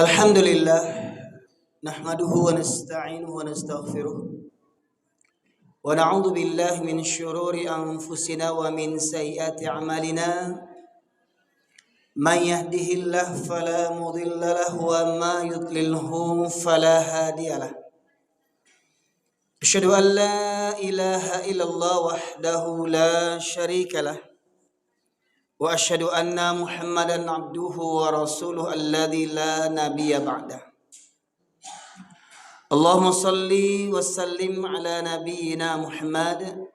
Alhamdulillah nahmaduhu wa nasta'inuhu wa nastaghfiruh wa na'udzu billahi min syururi anfusina wa min sayyiati a'malina man yahdihillahu fala mudilla lahu wa ma yudlilhu fala hadiyalah. Asyhadu an la ilaha illallah wahdahu la syarikalah wa asyhadu anna Muhammadan abduhu wa rasuluhu alladzi la nabiyya ba'dah. Allahumma salli wa sallim ala nabiyyina Muhammad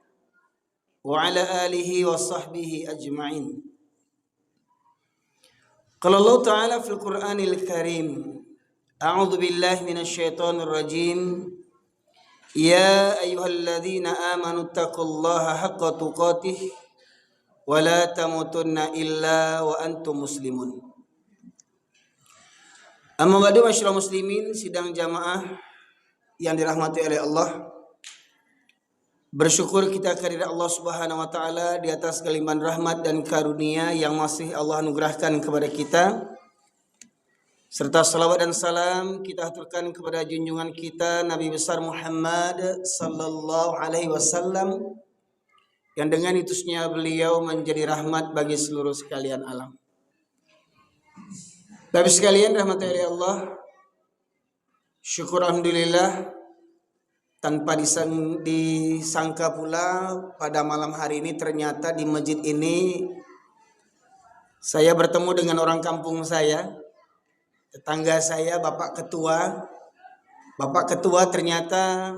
wa ala alihi wa sahbihi ajma'in. Qala Allah Ta'ala fil Qur'anil Karim, a'udzu billahi minasy syaithanir rajim. Ya ayyuhalladzina amanu taqullaha haqqa tuqatih wa la tamutunna illa wa antum muslimun. Amma ba'du, masyaallah muslimin sidang jamaah yang dirahmati oleh Allah. Bersyukur kita kehadirat Allah Subhanahu wa taala di atas kelimpahan rahmat dan karunia yang masih Allah anugerahkan kepada kita. Serta salawat dan salam kita aturkan kepada junjungan kita Nabi besar Muhammad sallallahu alaihi wasallam yang dengan utusnya beliau menjadi rahmat bagi seluruh sekalian alam. Bapak sekalian rahmati oleh Allah, syukur alhamdulillah tanpa disangka pula pada malam hari ini ternyata di masjid ini saya bertemu dengan orang kampung saya, tetangga saya, Bapak Ketua. Bapak Ketua ternyata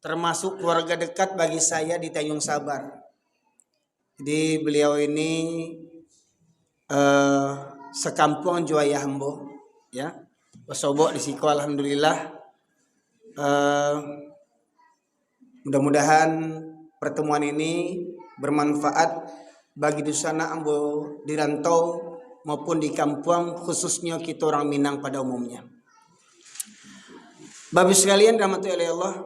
termasuk keluarga dekat bagi saya di Tanjung Sabar. Jadi beliau ini sekampung Juaya Hambo, ya, Wasobok di Siko. Alhamdulillah. Mudah-mudahan pertemuan ini bermanfaat bagi dusana Ambo di rantau maupun di kampung, khususnya kita orang Minang pada umumnya. Bapak sekalian rahmati oleh Allah,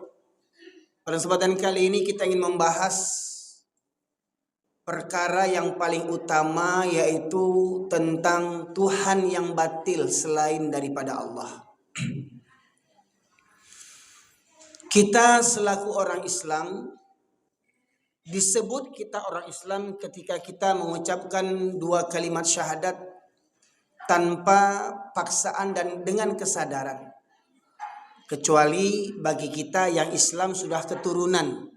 pada kesempatan kali ini kita ingin membahas perkara yang paling utama, yaitu tentang Tuhan yang batil selain daripada Allah. Kita selaku orang Islam, disebut kita orang Islam ketika kita mengucapkan dua kalimat syahadat tanpa paksaan dan dengan kesadaran. Kecuali bagi kita yang Islam sudah keturunan.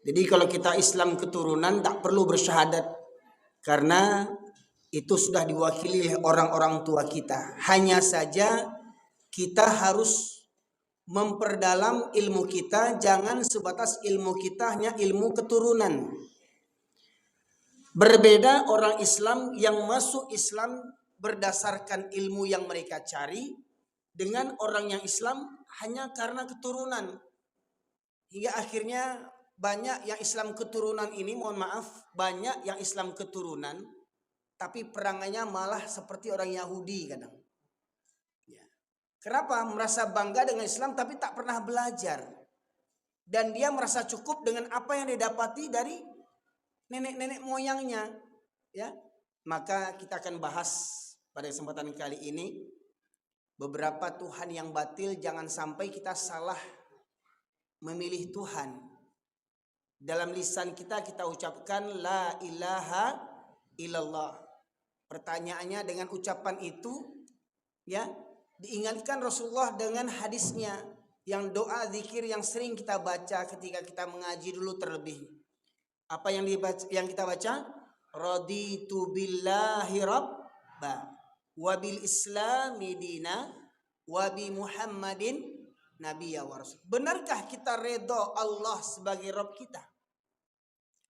Jadi kalau kita Islam keturunan tak perlu bersyahadat, karena itu sudah diwakili oleh orang-orang tua kita. Hanya saja kita harus memperdalam ilmu kita, jangan sebatas ilmu kita hanya ilmu keturunan. Berbeda orang Islam yang masuk Islam berdasarkan ilmu yang mereka cari dengan orang yang Islam hanya karena keturunan. Hingga akhirnya banyak yang Islam keturunan ini, mohon maaf, banyak yang Islam keturunan tapi perangannya malah seperti orang Yahudi kadang. Kenapa? Merasa bangga dengan Islam tapi tak pernah belajar. Dan dia merasa cukup dengan apa yang dia dapati dari nenek-nenek moyangnya. Ya, maka kita akan bahas pada kesempatan kali ini beberapa Tuhan yang batil. Jangan sampai kita salah memilih Tuhan. Dalam lisan kita ucapkan la ilaha illallah. Pertanyaannya dengan ucapan itu, ya, diingatkan Rasulullah dengan hadisnya yang doa zikir yang sering kita baca ketika kita mengaji dulu terlebih. Apa yang kita baca? Raditu billahi rabba wa bil islami dina wa bi Muhammadin nabiyya wa rasul. Benarkah kita redha Allah sebagai Rabb kita?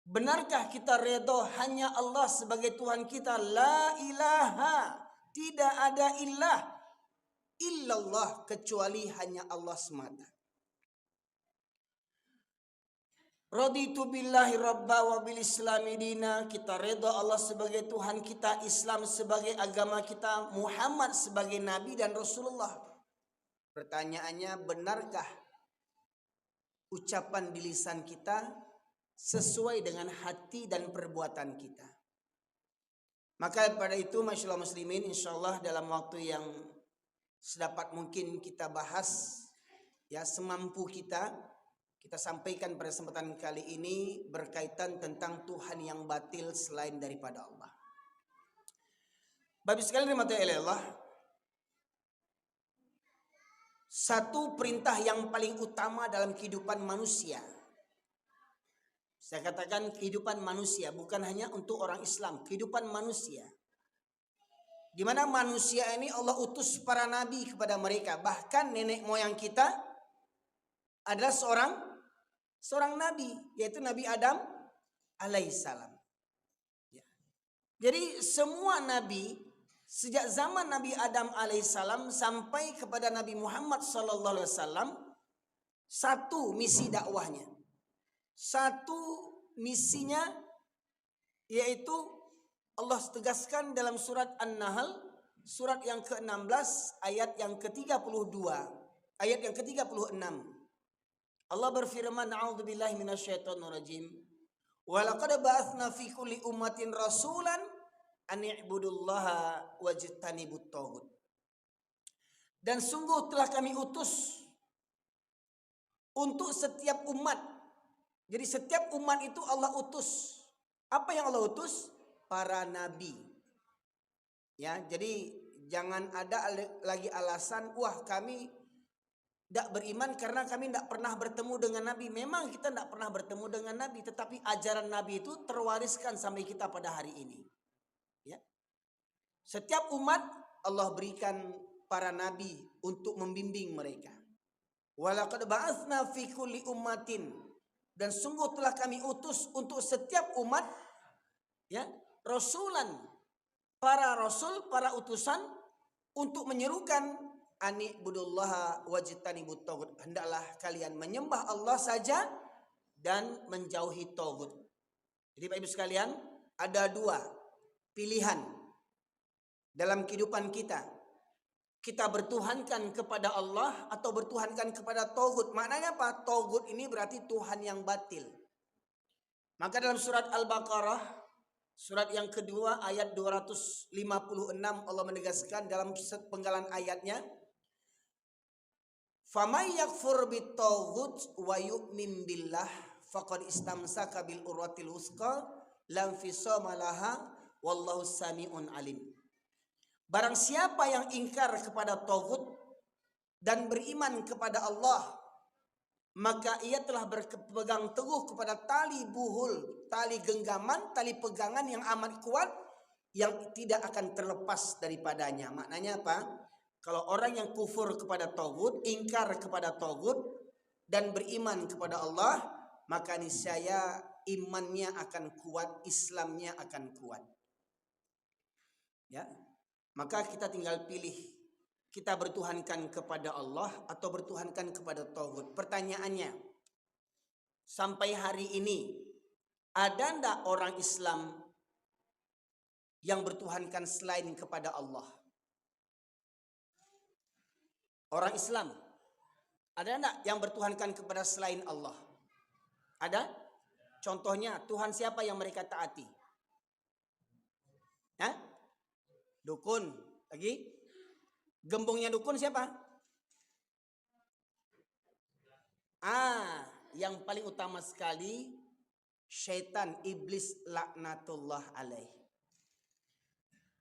Benarkah kita redha hanya Allah sebagai Tuhan kita? La ilaha, tidak ada ilah illallah kecuali hanya Allah semata. Raditu billahi rabba wa bil islami dina, kita redha Allah sebagai Tuhan kita, Islam sebagai agama kita, Muhammad sebagai nabi dan Rasulullah. Pertanyaannya, benarkah ucapan di lisan kita sesuai dengan hati dan perbuatan kita? Maka pada itu masyaallah muslimin, insyaallah dalam waktu yang sedapat mungkin kita bahas, ya semampu kita sampaikan pada kesempatan kali ini berkaitan tentang Tuhan yang batil selain daripada Allah. Bapak sekalian dirahmati Allah, satu perintah yang paling utama dalam kehidupan manusia, saya katakan kehidupan manusia, bukan hanya untuk orang Islam, kehidupan manusia. Di mana manusia ini Allah utus para nabi kepada mereka. Bahkan nenek moyang kita adalah seorang nabi, yaitu Nabi Adam alaihissalam. Ya. Jadi semua nabi sejak zaman Nabi Adam alaihissalam sampai kepada Nabi Muhammad sallallahu alaihi wasallam, satu misi dakwahnya. Satu misinya yaitu Allah tegaskan dalam surat An-Nahl, surat yang ke-16 ayat yang ke-32, ayat yang ke-36. Allah berfirman, a'udzubillahi minasyaitonirrajim. Wa laqad ba'atsna fi kulli ummatin rasulan an i'budullaha wajtanibut taghut. Dan sungguh telah kami utus untuk setiap umat. Jadi setiap umat itu Allah utus. Apa yang Allah utus? Para nabi. Ya, jadi jangan ada lagi alasan, wah kami tidak beriman karena kami tidak pernah bertemu dengan nabi. Memang kita tidak pernah bertemu dengan nabi, tetapi ajaran nabi itu terwariskan sampai kita pada hari ini. Ya. Setiap umat Allah berikan para nabi untuk membimbing mereka. Walaqad ba'atsna fi kulli ummatin, dan sungguh telah kami utus untuk setiap umat, ya, rasulan, para rasul, para utusan untuk menyerukan ani'budullaha wajtanibut taghut. Hendaklah kalian menyembah Allah saja dan menjauhi taghut. Jadi Bapak Ibu sekalian, ada dua pilihan dalam kehidupan kita. Kita bertuhankan kepada Allah atau bertuhankan kepada taghut. Maknanya apa? Taghut ini berarti Tuhan yang batil. Maka dalam surat Al-Baqarah, surat yang kedua ayat 256, Allah menegaskan dalam penggalan ayatnya, "Famay yakfur bit-taghut wa yu'min billah faqad istamsaka bil urwatil wusqa lam fisama laha wallahu sami'un alim." Barang siapa yang ingkar kepada taghut dan beriman kepada Allah, maka ia telah berpegang teguh kepada tali buhul, tali genggaman, tali pegangan yang amat kuat yang tidak akan terlepas daripadanya. Maknanya apa? Kalau orang yang kufur kepada taghut, ingkar kepada taghut dan beriman kepada Allah, maka niscaya imannya akan kuat, Islamnya akan kuat. Ya. Maka kita tinggal pilih, kita bertuhankan kepada Allah atau bertuhankan kepada taghut. Pertanyaannya, sampai hari ini ada ndak orang Islam yang bertuhankan selain kepada Allah? Orang Islam ada ndak yang bertuhankan kepada selain Allah? Ada? Contohnya, Tuhan siapa yang mereka taati? Hah? Dukun. Lagi? Gembongnya dukun siapa? Yang paling utama sekali syaitan, iblis laknatullah alaih.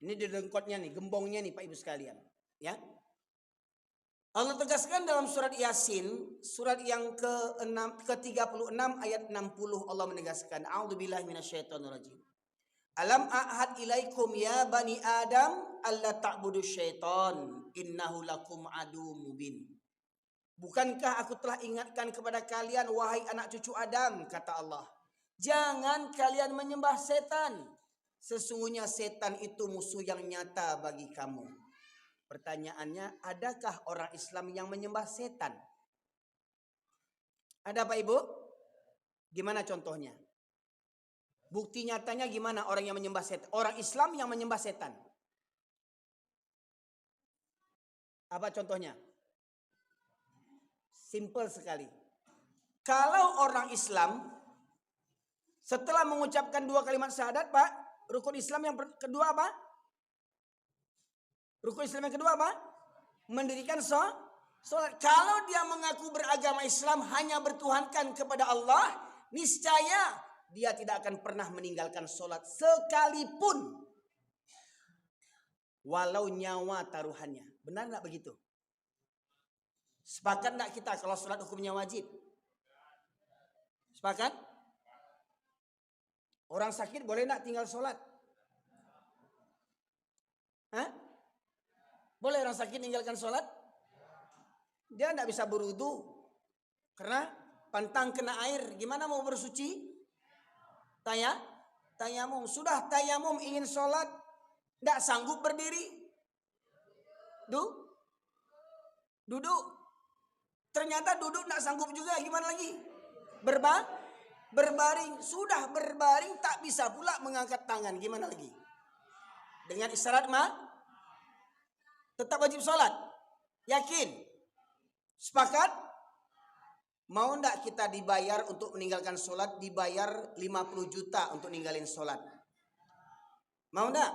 Ini di dengkotnya nih, gembongnya nih Pak Ibu sekalian, ya. Allah tegaskan dalam surat Yasin, surat yang ke-36 ayat 60, Allah menegaskan, a'udzubillahi minasyaitonirrajim. Alam a'had ilaikum ya bani Adam alla ta'budu syaitan innahu lakum adu mubin. Bukankah aku telah ingatkan kepada kalian wahai anak cucu Adam, kata Allah, jangan kalian menyembah setan. Sesungguhnya setan itu musuh yang nyata bagi kamu. Pertanyaannya, adakah orang Islam yang menyembah setan? Ada Pak Ibu? Gimana contohnya? Bukti nyatanya gimana orang yang menyembah setan? Orang Islam yang menyembah setan. Apa contohnya? Simple sekali. Kalau orang Islam setelah mengucapkan dua kalimat syahadat, Pak, Rukun Islam yang kedua apa? Rukun Islam yang kedua apa? Mendirikan sholat. Kalau dia mengaku beragama Islam hanya bertuhankan kepada Allah, niscaya dia tidak akan pernah meninggalkan sholat sekalipun. Walau nyawa taruhannya. Benar nggak begitu? Sepakat nggak kita kalau sholat hukumnya wajib? Sepakat? Orang sakit boleh nggak tinggal sholat? Hah? Boleh orang sakit tinggalkan sholat? Dia nggak bisa berwudu karena pantang kena air. Gimana mau bersuci? Tayamum. Sudah tayamum ingin sholat, nggak sanggup berdiri. Duduk. Ternyata duduk nggak sanggup juga. Gimana lagi? Berbaring. Sudah berbaring tak bisa pula mengangkat tangan. Gimana lagi? Dengan isyarat tetap wajib sholat. Yakin? Sepakat? Mau ndak kita dibayar untuk meninggalkan sholat? Dibayar 50 juta untuk ninggalin sholat. Mau ndak?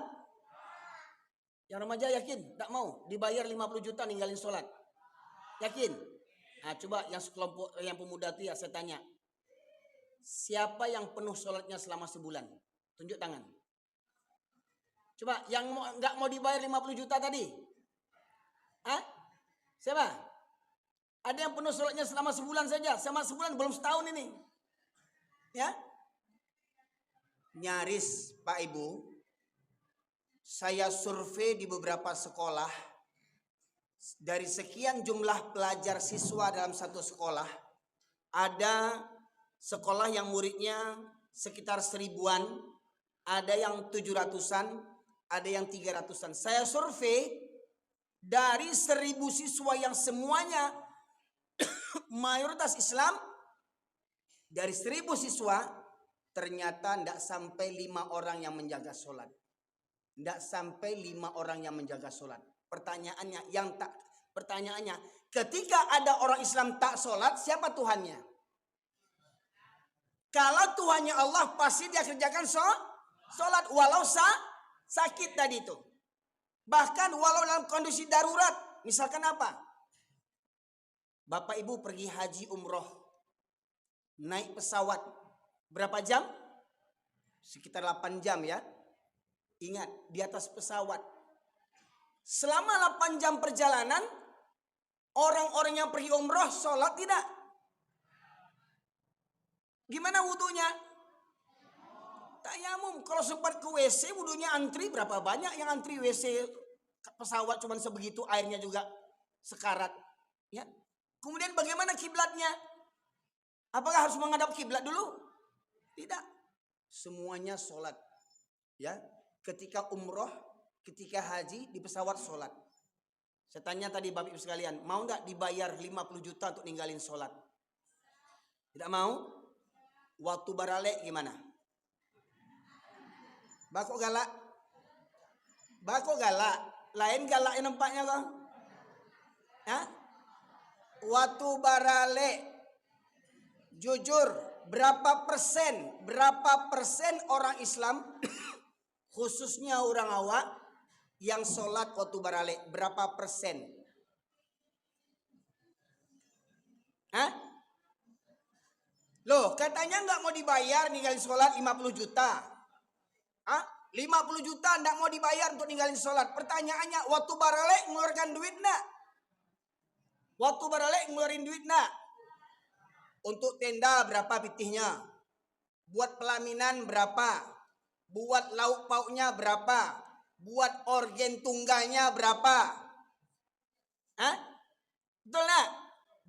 Yang remaja yakin? Tak mau? Dibayar 50 juta ninggalin sholat. Yakin? Nah, coba yang sekelompok yang pemuda itu ya saya tanya. Siapa yang penuh sholatnya selama sebulan? Tunjuk tangan. Coba yang nggak mau dibayar 50 juta tadi. Hah? Siapa? Ada yang penuh sholatnya selama sebulan saja. Selama sebulan belum setahun ini. Ya? Nyaris Pak Ibu. Saya survei di beberapa sekolah. Dari sekian jumlah pelajar siswa dalam satu sekolah. Ada sekolah yang muridnya sekitar 1000-an. Ada yang 700-an. Ada yang 300-an. Saya survei. Dari 1000 siswa yang semuanya mayoritas Islam, dari 1000 siswa ternyata tidak sampai 5 orang yang menjaga sholat. Tidak sampai 5 orang yang menjaga sholat. Pertanyaannya, ketika ada orang Islam tak sholat, siapa Tuhannya? Kalau Tuhannya Allah, pasti dia kerjakan sholat walau sakit tadi itu. Bahkan walau dalam kondisi darurat. Misalkan apa? Bapak Ibu pergi haji umroh. Naik pesawat. Berapa jam? Sekitar 8 jam ya. Ingat, di atas pesawat. Selama 8 jam perjalanan, orang-orang yang pergi umroh sholat tidak? Gimana wudunya? Tayamum. Kalau sempat ke WC, wudunya antri. Berapa banyak yang antri WC pesawat cuman sebegitu, airnya juga sekarat. Ya. Kemudian bagaimana kiblatnya? Apakah harus menghadap kiblat dulu? Tidak. Semuanya sholat. Ya. Ketika umroh, ketika haji, di pesawat sholat. Saya tanya tadi Bapak Ibu sekalian, mau nggak dibayar 50 juta untuk ninggalin sholat? Tidak mau? Waktu baralek gimana? Bako galak. Lain galak yang nampaknya kok. Hah? Waktu barale. Jujur, berapa persen orang Islam khususnya orang awak yang sholat waktu barale? Berapa persen? Hah? Loh, katanya nggak mau dibayar ninggalin sholat 50 juta. 50 juta ndak mau dibayar untuk ninggalin sholat. Pertanyaannya, waktu barale ngeluarkan duit ndak? Waktu barale ngeluarin duit ndak? Untuk tenda berapa pitihnya? Buat pelaminan berapa? Buat lauk pauknya berapa? Buat organ tunggalnya berapa? Hah? Betul ndak?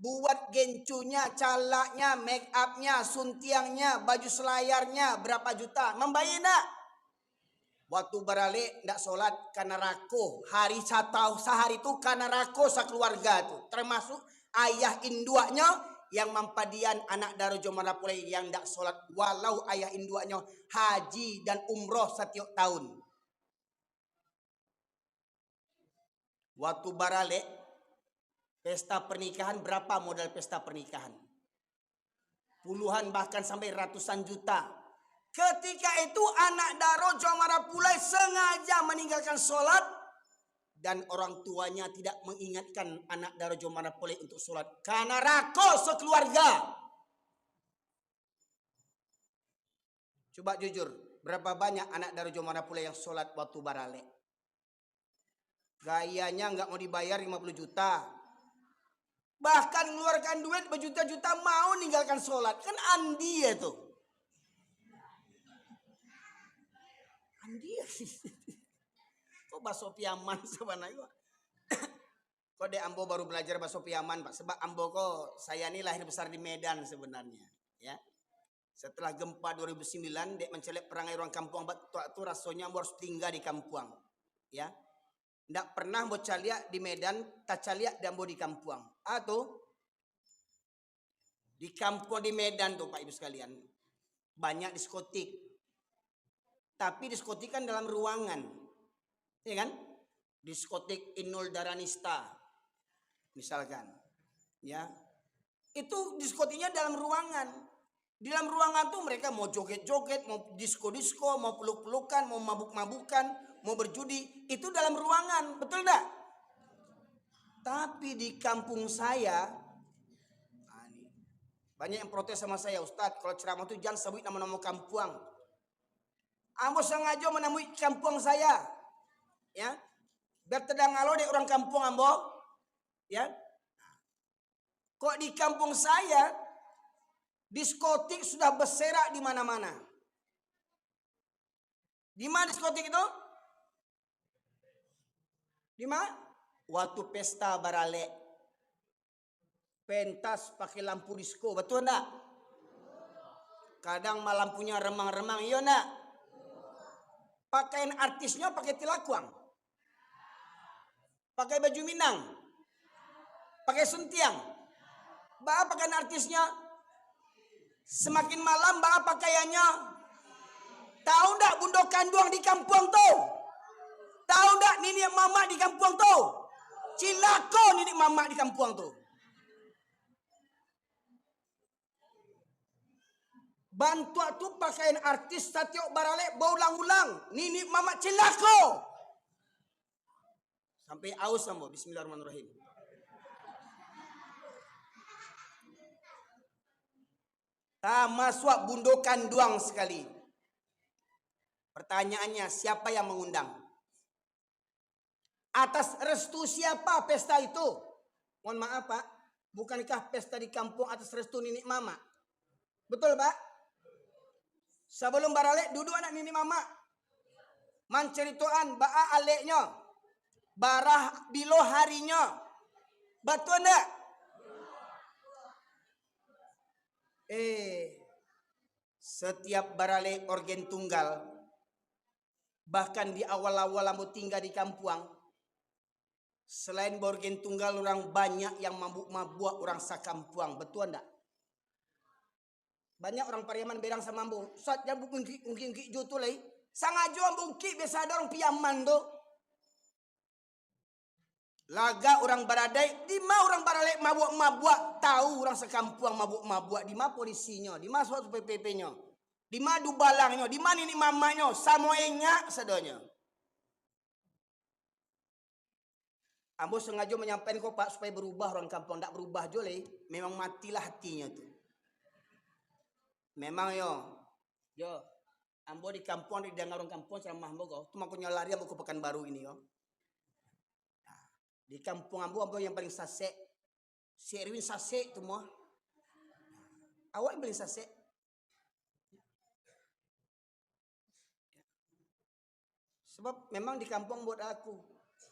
Buat gencunya, calaknya, make upnya, suntiangnya, baju selayarnya berapa juta? Membayar ndak? Waktu barale ndak sholat karena rakuh. Hari sehari itu karena rakuh sekeluarga itu. Termasuk ayah induaknya yang mampadian anak Darojo Marapulai yang ndak sholat. Walau ayah induaknya haji dan umroh setiap tahun. Waktu barale pesta pernikahan, berapa modal pesta pernikahan? Puluhan bahkan sampai ratusan juta. Ketika itu anak Daro Jomarapulai sengaja meninggalkan sholat dan orang tuanya tidak mengingatkan anak Daro Jomarapulai untuk sholat karena rako sekeluarga. Coba jujur, berapa banyak anak Daro Jomarapulai yang sholat waktu barale? Gayanya nggak mau dibayar 50 juta. Bahkan mengeluarkan duit berjuta-juta mau ninggalkan sholat. Kan Andi ya tuh. Andi ya. Kok bakso piaman sebenarnya? Kok de Ambo baru belajar bakso piaman Pak? Sebab Ambo kok saya ini lahir besar di Medan sebenarnya. Ya. Setelah gempa 2009, dek mencelep perangai orang kampung. Itu rasanya Ambo harus tinggal di kampung. Ya. Nggak pernah Ambo calia di Medan, tak calia dan Ambo di kampung. Atau di kampung di Medan tuh Pak Ibu sekalian. Banyak diskotik. Tapi diskotik kan dalam ruangan. Ya kan? Diskotik Inul Daranista. Misalkan. Ya. Itu diskotiknya dalam ruangan. Di dalam ruangan tuh mereka mau joget-joget, mau disko-disko, mau peluk-pelukan, mau mabuk-mabukan, mau berjudi. Itu dalam ruangan. Betul enggak? Tapi di kampung saya, banyak yang protes sama saya, Ustadz, kalau ceramah itu jangan sebut nama-nama kampung. Ambo sengaja menemui kampung saya. Ya. Biar tedang alo dek orang kampung Ambo. Ya. Kok di kampung saya diskotik sudah berserak di mana-mana. Di mana diskotik itu? Di mana? Waktu pesta barale. Pentas pakai lampu disko, betul enggak? Kadang lampunya remang-remang, iya enggak? Pakaian artisnya pakai tilakuang. Pakai baju Minang. Pakai suntiang. Bah pakaian artisnya. Semakin malam bah pakaiannya. Tahu enggak Bundo Kanduang di kampung tuh? Tahu enggak Nini Mama di kampung tuh? Cilako Nini Mama di kampung tuh. Bantu tuh pakaian artis Satyo Barale bau ulang-ulang. Nini Mama cilako. Sampai aus Ambo. Bismillahirrahmanirrahim. Masuk Bundo Kanduang sekali. Pertanyaannya, siapa yang mengundang? Atas restu siapa pesta itu? Mohon maaf Pak, bukankah pesta di kampung atas restu Nini Mama? Betul Pak? Sebelum barale duduk anak Nini Mama. Manceritoan baa aleknya. Barah bilo harinya. Betul enggak? Setiap barale organ tunggal. Bahkan di awal-awal Ambo tinggal di kampung. Selain organ tunggal orang banyak yang mabuk-mabuk orang sakampuang. Betul enggak? Banyak orang Pariaman berang sama Ambo. Saat yang ungki jutu lagi. Sangajo Ambo ungki biasa ada orang piaman tuh. Laga orang baradai, di mana orang barale mabuk-mabuk, tahu orang sekampuang mabuk-mabuk, di mana polisinya, di mana suatu PPP-nya, di mana dubalangnya, di mana ini mamanya, samo enggak sedonya. Ambo sengaja menyampaikan kok Pak supaya berubah orang kampung, tidak berubah jole, memang matilah hatinya tuh. Memang yo, Ambo di kampung di dengar orang kampung sama Ambo kok, tuh makanya lari Ambo ke Pekanbaru ini yo. Di kampung Ambo yang paling sase. Si Erwin sase tuh mah. Awak yang paling sase. Sebab memang di kampung buat aku.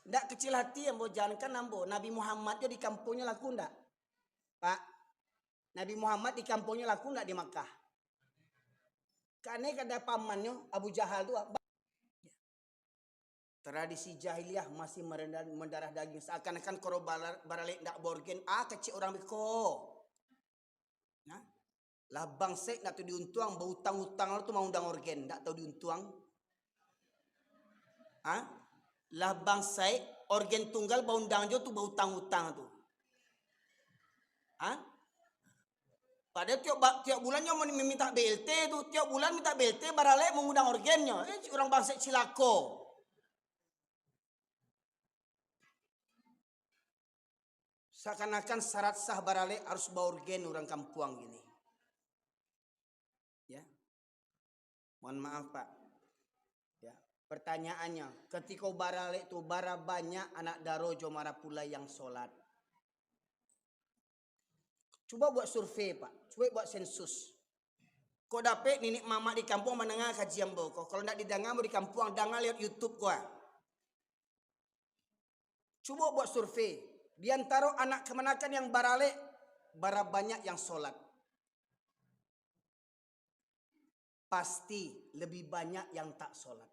Nggak kecil hati Ambo jangankan Ambo. Nabi Muhammad di kampungnya laku ndak? Pak, Nabi Muhammad di kampungnya laku ndak di Makkah? Karena kada pamannya Abu Jahal tuh. Tradisi jahiliyah masih mendarah daging. Seakan-akan koro barale ndak borgen. Kecil orang beko. Nah, lah bangsa ndak tahu diuntuang. Bautang-utang itu mau undang organ. Ndak tahu diuntuang. Lah bangsa organ tunggal bau undang jo tuh bautang-utang tuh. Padahal tiap bulannya mau minta BLT tuh, tiap bulan minta BLT barale mengundang organnya. Orang bangsa cilako. Seakan-akan syarat sah barale harus bawa organ orang kampuang gini. Ya. Mohon maaf Pak. Ya. Pertanyaannya, ketika barale itu bara banyak anak daro jomara pula yang sholat. Coba buat survei Pak, coba buat sensus. Kau dapet nenek mama di kampung menengah kajian boko. Kalau tidak didengar mau di kampung, dengar lihat YouTube gua. Coba buat survei. Di antara anak kemenakan yang barale, bara banyak yang sholat. Pasti lebih banyak yang tak sholat.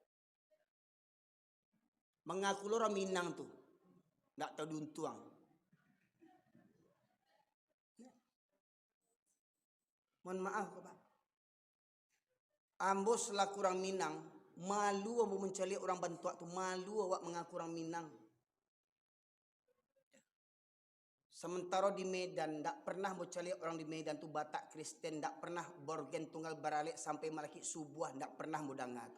Mengaku lo orang Minang tuh, nggak tahu diuntuang. Mohon maaf Pak. Ambo selaku orang Minang, malu ambo mencari orang Bantuak tuh, malu awak mengaku orang Minang. Sementara di Medan, tidak pernah mencari orang di Medan tuh Batak Kristen, tidak pernah borgen tunggal baralik sampai malaki subuh, tidak pernah mudangat.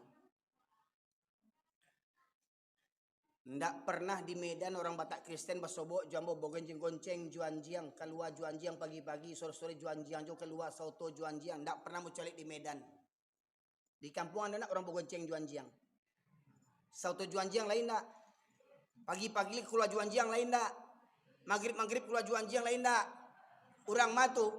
Tidak pernah di Medan orang Batak Kristen basobok jambo bogenceng gonceng juanjiang keluar juanjiang pagi-pagi sore-sore juanjiang jo keluar soto juanjiang, tidak pernah mencari di Medan. Di kampung anda nak orang bogonceng juanjiang, soto juanjiang lain tak, pagi-pagi keluar juanjiang lain tak. Maghrib keluar juanjiang lain tak. Orang matu.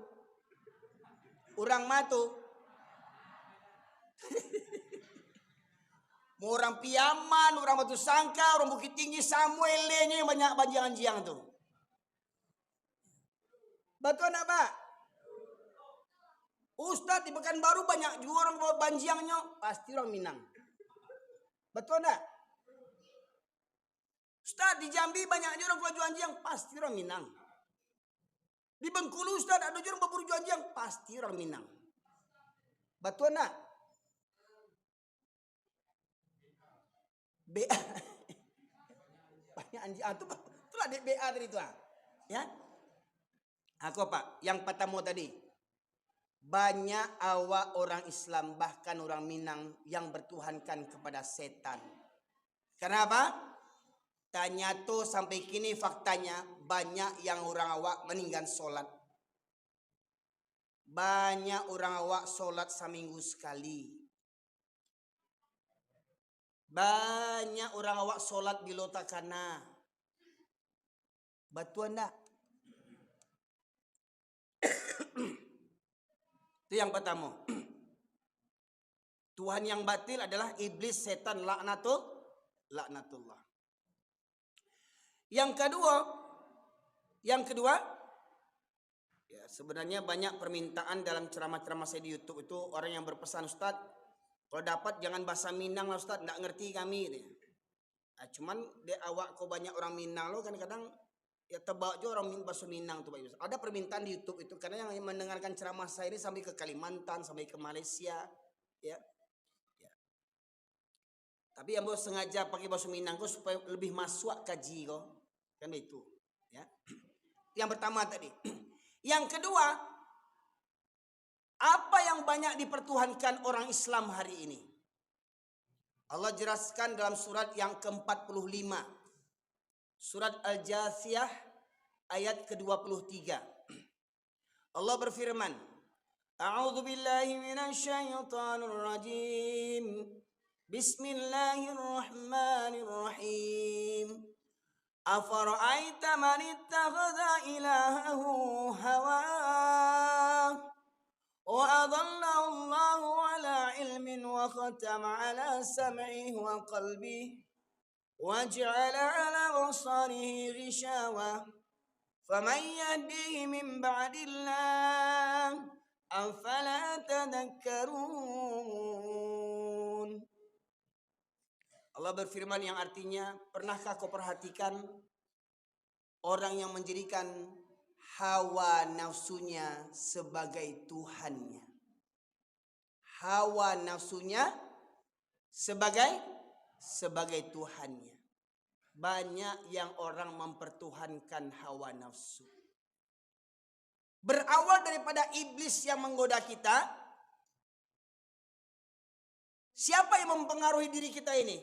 Mau orang Piaman, orang Batu Sangka, orang Bukit Tinggi, Samuel nya banyak banjiang-banjiang tuh. Betul enggak Pak? Ustadz di Pekanbaru banyak juga orang banjiangnya, pasti orang Minang. Betul enggak? Ustadz di Jambi banyak orang keluar juanjiang, pasti orang Minang. Di Bengkulu Ustadz ada orang berburu juanjiang, pasti orang Minang. Betul enggak? BA. Banyak anjing. Itulah BA tadi itu. Ya. Aku Pak, yang pertama tadi. Banyak awak orang Islam bahkan orang Minang yang bertuhankan kepada setan. Kenapa? Tanya tuh sampai kini faktanya banyak yang orang awak meninggal sholat. Banyak orang awak sholat seminggu sekali. Banyak orang awak sholat di lotakana. Betul enggak? Itu yang pertama. Tuhan yang batil adalah iblis, setan, laknatullah. Yang kedua, ya sebenarnya banyak permintaan dalam ceramah-ceramah saya di YouTube itu orang yang berpesan, Ustadz, kalau dapat jangan bahasa Minang lah Ustadz, nggak ngerti kami. Nah, cuman di awak kok banyak orang Minang lo kadang-kadang ya tebak juga orang bahasa Minang tuh Pak. Ada permintaan di YouTube itu karena yang mendengarkan ceramah saya ini sampai ke Kalimantan, sampai ke Malaysia, ya. Tapi yang bos sengaja pakai bahasa Minang kok supaya lebih masuk kaji kok. Kan itu, ya. Yang pertama tadi. Yang kedua, apa yang banyak dipertuhankan orang Islam hari ini? Allah jelaskan dalam surat yang ke-45. Surat Al-Jathiyah ayat ke-23. Allah berfirman, A'udzu billahi minasyaitonir rajim. Bismillahirrahmanirrahim. Afara'aita man ittakhadha ilahahu hawah wa adallahu Allahu ala ilmin wa khatama ala sam'ihi wa qalbihi wa ja'ala ala basarihi ghishawa faman yahdihi min ba'dillah afala tadhakkarun. Allah berfirman yang artinya, pernahkah kau perhatikan orang yang menjadikan hawa nafsunya sebagai Tuhannya? Hawa nafsunya sebagai Tuhannya. Banyak yang orang mempertuhankan hawa nafsu. Berawal daripada iblis yang menggoda kita. Siapa yang mempengaruhi diri kita ini?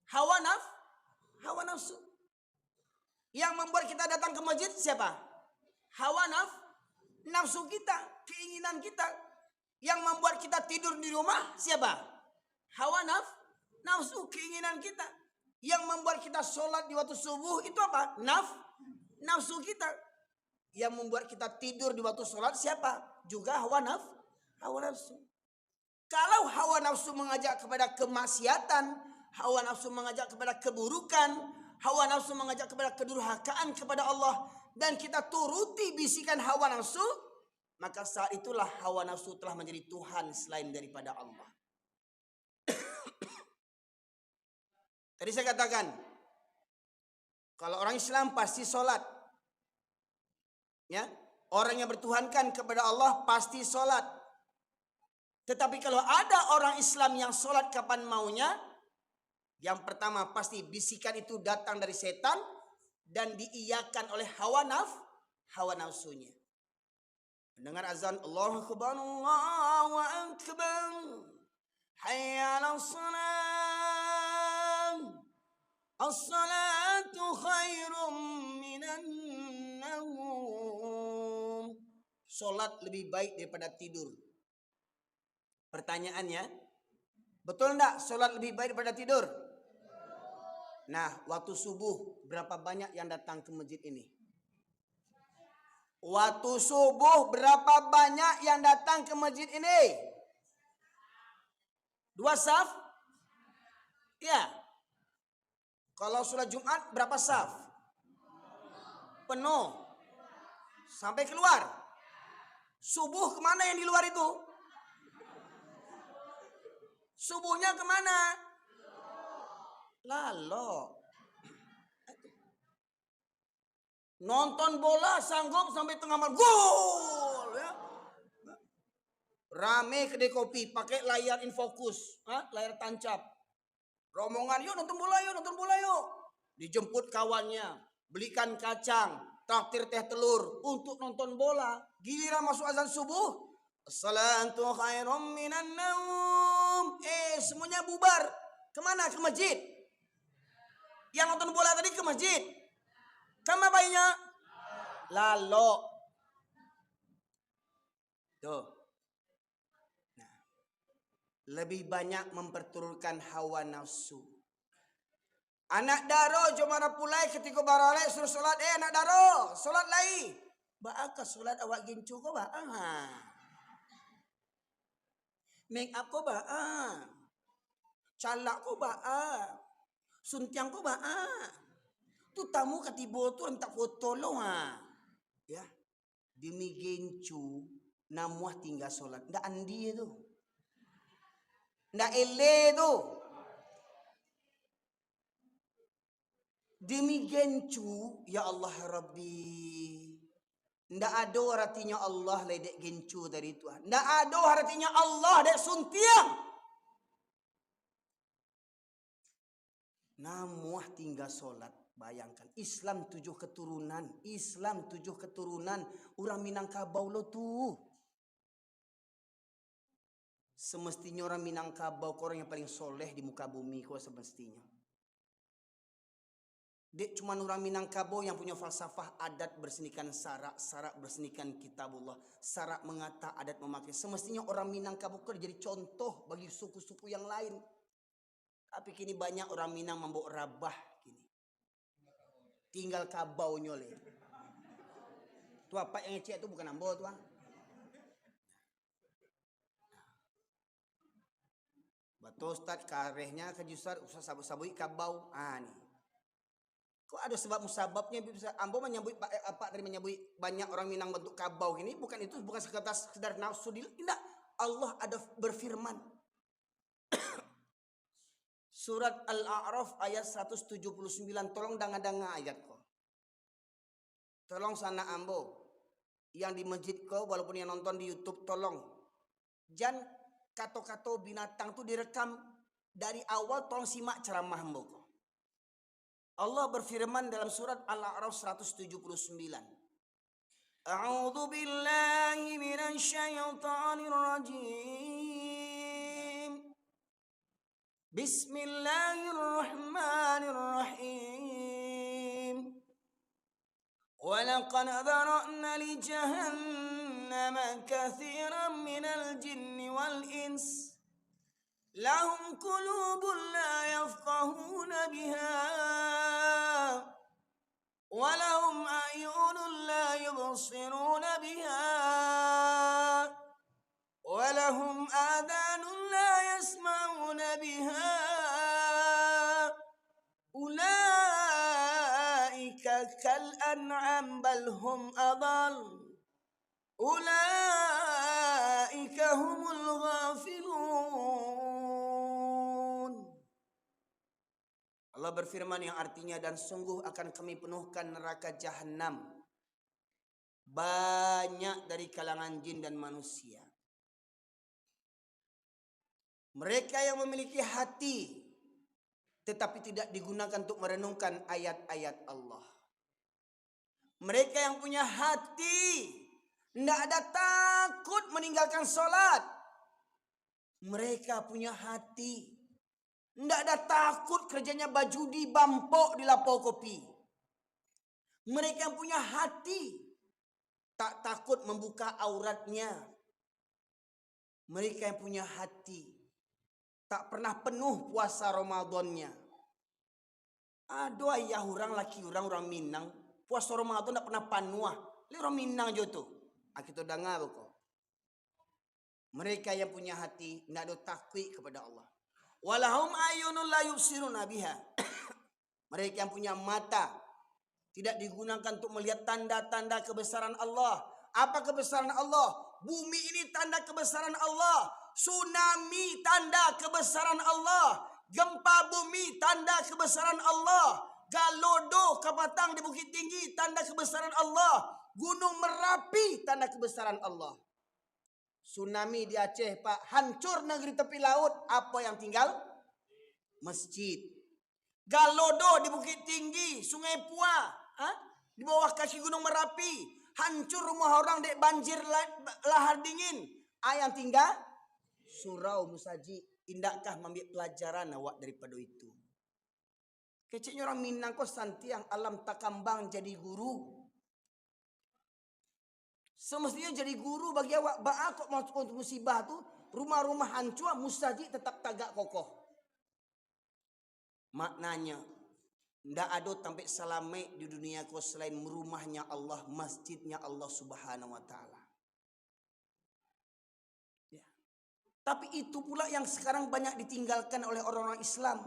Hawa nafsu. Yang membuat kita datang ke masjid siapa? Hawa nafsu kita, keinginan kita. Yang membuat kita tidur di rumah siapa? Hawa nafsu, keinginan kita. Yang membuat kita sholat di waktu subuh itu apa? Nafsu kita. Yang membuat kita tidur di waktu sholat siapa? Juga hawa nafsu. Kalau hawa nafsu mengajak kepada kemaksiatan, hawa nafsu mengajak kepada keburukan, hawa nafsu mengajak kepada kedurhakaan kepada Allah, dan kita turuti bisikan hawa nafsu, maka saat itulah hawa nafsu telah menjadi Tuhan selain daripada Allah. Tadi saya katakan, kalau orang Islam pasti sholat. Ya, orang yang bertuhankan kepada Allah pasti sholat. Tetapi kalau ada orang Islam yang sholat kapan maunya, yang pertama pasti bisikan itu datang dari setan dan diiyakan oleh hawa nafsunya. Mendengar azan Allahu Akbar, Allahu Akbar, hayya 'alas salam, as-salatu khairum minan naum. Sholat lebih baik daripada tidur. Pertanyaannya, betul enggak sholat lebih baik daripada tidur? Nah, waktu subuh berapa banyak yang datang ke masjid ini? Waktu subuh berapa banyak yang datang ke masjid ini? 2 saf? Ya. Kalau sholat Jumat berapa saf? Penuh. Sampai keluar. Subuh kemana yang di luar itu? Subuhnya kemana? Lalu nonton bola sanggup sampai tengah malam gol ya. Rame kedai kopi pakai layar infocus, layar tancap. Rombongan yuk nonton bola yuk. Dijemput kawannya, belikan kacang, traktir teh telur untuk nonton bola. Giliran masuk azan subuh, as-salatu khairum minan naum. Semuanya bubar. Kemana? Ke masjid. Yang nonton bola tadi ke masjid. Kemana bayinya? Lalu. Tuh. Nah, lebih banyak memperturutkan hawa nafsu. Anak daro jomara pulai ketika barale suruh solat. Anak daro, solat lagi. Baaka solat awak gincu ko ba? Make up ko ba? Calak ko ba? Suntiang ko ba? Tu tamu katibo tu rentak foto lo ya. Demi gencu namuah tinggal solat. Ndak andi tu. Ndak ele tu. Demi gencu ya Allah Rabbi. Ndak ada artinya Allah ledek gencu dari Tuhan. Ndak ada artinya Allah dek suntiang. Namuah tinggal solat. Bayangkan Islam 7 keturunan. Orang Minangkabau lo tuh. Semestinya orang Minangkabau orang yang paling soleh di muka bumi kau semestinya. Dek cuman orang Minangkabau yang punya falsafah adat bersenikan sarak bersenikan kitabullah, sarak mengata adat memakai. Semestinya orang Minangkabau kau jadi contoh bagi suku-suku yang lain. Tapi kini banyak orang Minang membawa rabah kini. Tinggal kabau nyole. Tu apa yang ngecek tu bukan ambo tu. Betul Ustaz karehnya ke Ustaz sabui kabau. Nih. Kok ada sebab musababnya bisa ambo menyambut apa tadi menyambut banyak orang Minang bentuk kabau ini bukan itu bukan sekedar nafsu tidak. Allah ada berfirman. Surat Al-A'raf ayat 179. Tolong danga-danga ayat kau. Tolong sana ambo. Yang di masjid kau walaupun yang nonton di YouTube tolong. Jangan kato-kato binatang tu direkam dari awal, tolong simak ceramah ambo kau. Allah berfirman dalam surat Al-A'raf 179. A'udzu billahi minasy syaithanir rajim. Bismillahirrahmanirrahim. Walaqad dzara'na li jahannama katsiran minal jinni wal ins. Lahum qulubun la yafqahuna biha wa lahum a'yunun la yubsiruna biha wa lahum adhanun la yasma'una biha ulaika kal an'am bal hum adall ulaika humul ghafilun. Allah berfirman yang artinya, dan sungguh akan kami penuhkan neraka jahanam banyak dari kalangan jin dan manusia. Mereka yang memiliki hati tetapi tidak digunakan untuk merenungkan ayat-ayat Allah. Mereka yang punya hati tidak ada takut meninggalkan sholat. Mereka punya hati tidak ada takut kerjanya bajudi, bampok di lapau kopi. Mereka yang punya hati tak takut membuka auratnya. Mereka yang punya hati tak pernah penuh puasa Ramadannya. Aduh ayah orang laki orang Minang puasa Ramadan tak pernah panuah. Li orang Minang je tu. Kita dengar kok. Mereka yang punya hati tidak ada takut kepada Allah. Walahum ayunun la yubsiruna biha. Mereka yang punya mata tidak digunakan untuk melihat tanda-tanda kebesaran Allah. Apa kebesaran Allah? Bumi ini tanda kebesaran Allah. Tsunami tanda kebesaran Allah. Gempa bumi tanda kebesaran Allah. Galodo kapatang di Bukit Tinggi tanda kebesaran Allah. Gunung Merapi tanda kebesaran Allah. Tsunami di Aceh, Pak, hancur negeri tepi laut. Apa yang tinggal? Masjid. Galodo di Bukit Tinggi, Sungai Pua, di bawah kaki Gunung Merapi, hancur rumah orang dek banjir lahar dingin. Yang tinggal surau musaji. Indakkah mengambil pelajaran awak daripada itu? Keciknya orang Minang kok santiang alam takambang jadi guru. Semestinya jadi guru bagi awak. Ba'a kok masuk untuk musibah tu, rumah-rumah hancur, mustajid tetap tagak kokoh. Maknanya, ndak ada tampik salame di dunia ko selain rumahnya Allah, masjidnya Allah Subhanahu wa taala. Ya. Tapi itu pula yang sekarang banyak ditinggalkan oleh orang-orang Islam.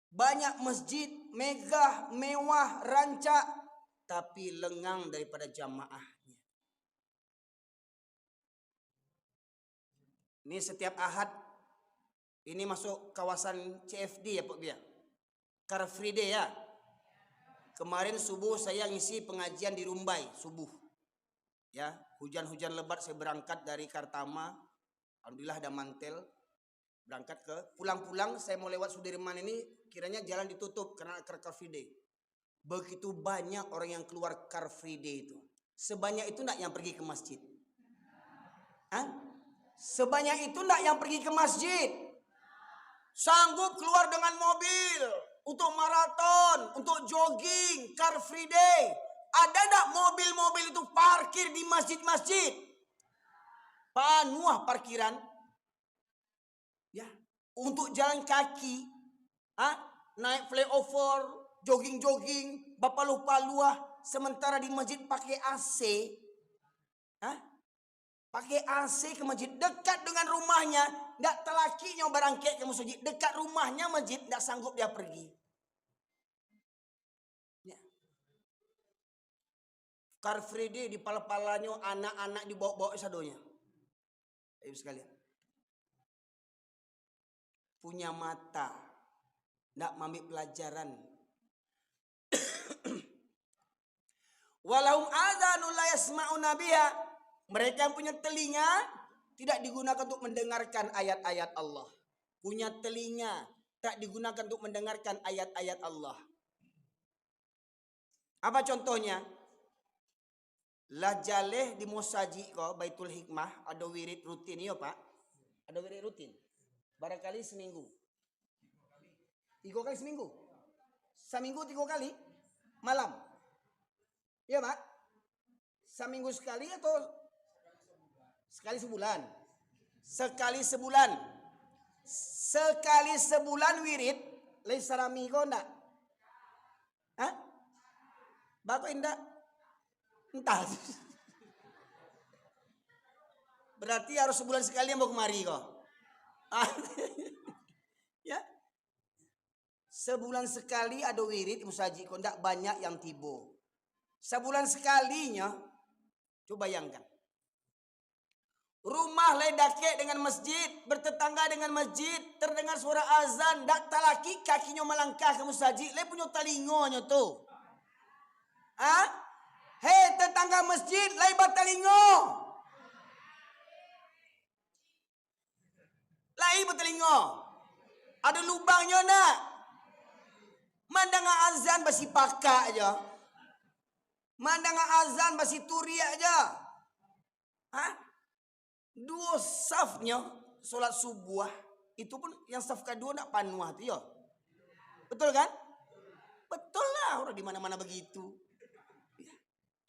Banyak masjid megah, mewah, rancak, tapi lengang daripada jamaahnya. Ini setiap Ahad, ini masuk kawasan CFD ya Pak Bia. Car Free Day ya. Kemarin subuh saya ngisi pengajian di Rumbai subuh. Ya, hujan-hujan lebat saya berangkat dari Kartama. Alhamdulillah ada mantel. Berangkat ke pulang-pulang saya mau lewat Sudirman ini kiranya jalan ditutup karena Car Free Day. Begitu banyak orang yang keluar Car Free Day itu. Sebanyak itu enggak yang pergi ke masjid? Sebanyak itu enggak yang pergi ke masjid? Sanggup keluar dengan mobil untuk maraton, untuk jogging, Car Free Day. Ada enggak mobil-mobil itu parkir di masjid-masjid? Penuh parkiran. Ya, untuk jalan kaki, naik flyover, jogging-jogging, bapaluh-paluah, sementara di masjid pakai AC. Pakai AC ke masjid dekat dengan rumahnya, ndak telakinya berangkat ke masjid dekat rumahnya masjid, ndak sanggup dia pergi. Ya. Car Free Day di pala-palanya anak-anak dibawa-bawa sadonya. Ibu sekalian. Punya mata, ndak mengambil pelajaran. Walahum adzanul la yasma'una biha. Mereka yang punya telinga tidak digunakan untuk mendengarkan ayat-ayat Allah. Punya telinga tak digunakan untuk mendengarkan ayat-ayat Allah. Apa contohnya? Lah jaleh di musaji ko Baitul Hikmah ada wirid rutin ya Pak. Ada wirid rutin. Barangkali seminggu. 3 kali seminggu. Seminggu 3 kali malam. Iya Pak. Seminggu sekali atau sekali sebulan? Sekali sebulan. Sekali sebulan wirid. Laisa rami ko ndak? Hah? Bako indak? Entah. Berarti harus sebulan sekali yang mau kemari kok. Ya. Sebulan sekali ada wirid musaji kok ndak banyak yang tibo. Sebulan sekalinya coba bayangkan. Rumah ledake dengan masjid, bertetangga dengan masjid, terdengar suara azan, dak talaki kakinya melangkah ke musaji, le punya talingonya tuh. Hah? Hei tetangga masjid, lebat telingo. Lai telingo. Ada lubangnya nak. Mandang azan basi pakak aja. Mandang azan basi turi aja. Hah? 2 safnya solat subuh itu pun yang saf kedua nak panuah tu ya. Betul kan? Betul lah, orang di mana-mana begitu.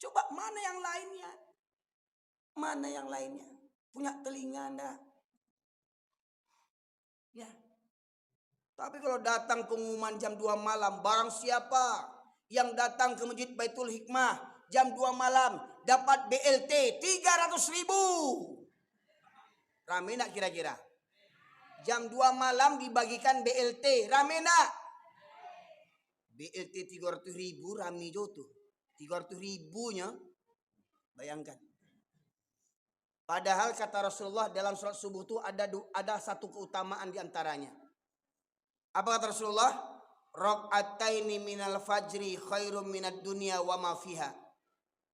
Coba mana yang lainnya? Mana yang lainnya? Punya telinga enggak? Ya. Tapi kalau datang pengumuman jam 2 malam, barang siapa yang datang ke Masjid Baitul Hikmah jam 2 malam dapat BLT 300.000. Rame nak kira-kira? Jam 2 malam dibagikan BLT, rame nak? BLT 300.000 rame jo tuh. 300.000-nya bayangkan. Padahal kata Rasulullah dalam sholat subuh itu ada satu keutamaan diantaranya. Apa kata Rasulullah? Raka'ataini minal fajri khairum minad dunya wa ma fiha.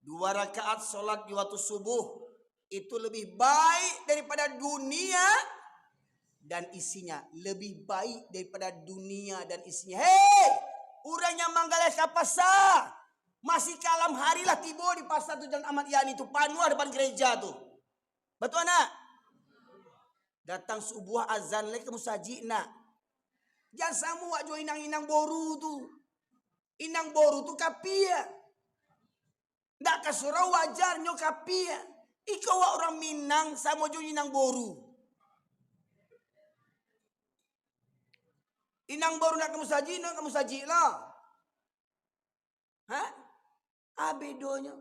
2 rakaat sholat di waktu subuh itu lebih baik daripada dunia dan isinya. Lebih baik daripada dunia dan isinya. Hei, orang yang manggalai kapasa. Masih kalam hari lah tiba di pasar tu Jalan Ahmad Yani tu panuah depan gereja tu. Betul nak? Datang subuh azan lagi ke musaji nak. Jangan sama wak jo inang-inang boru tu. Inang boru tu kapia. Ndak kasurau wajarnya kapia. Ika wak orang Minang sama jo inang boru. Inang boru nak ke musaji lah. Hah? Abedonya.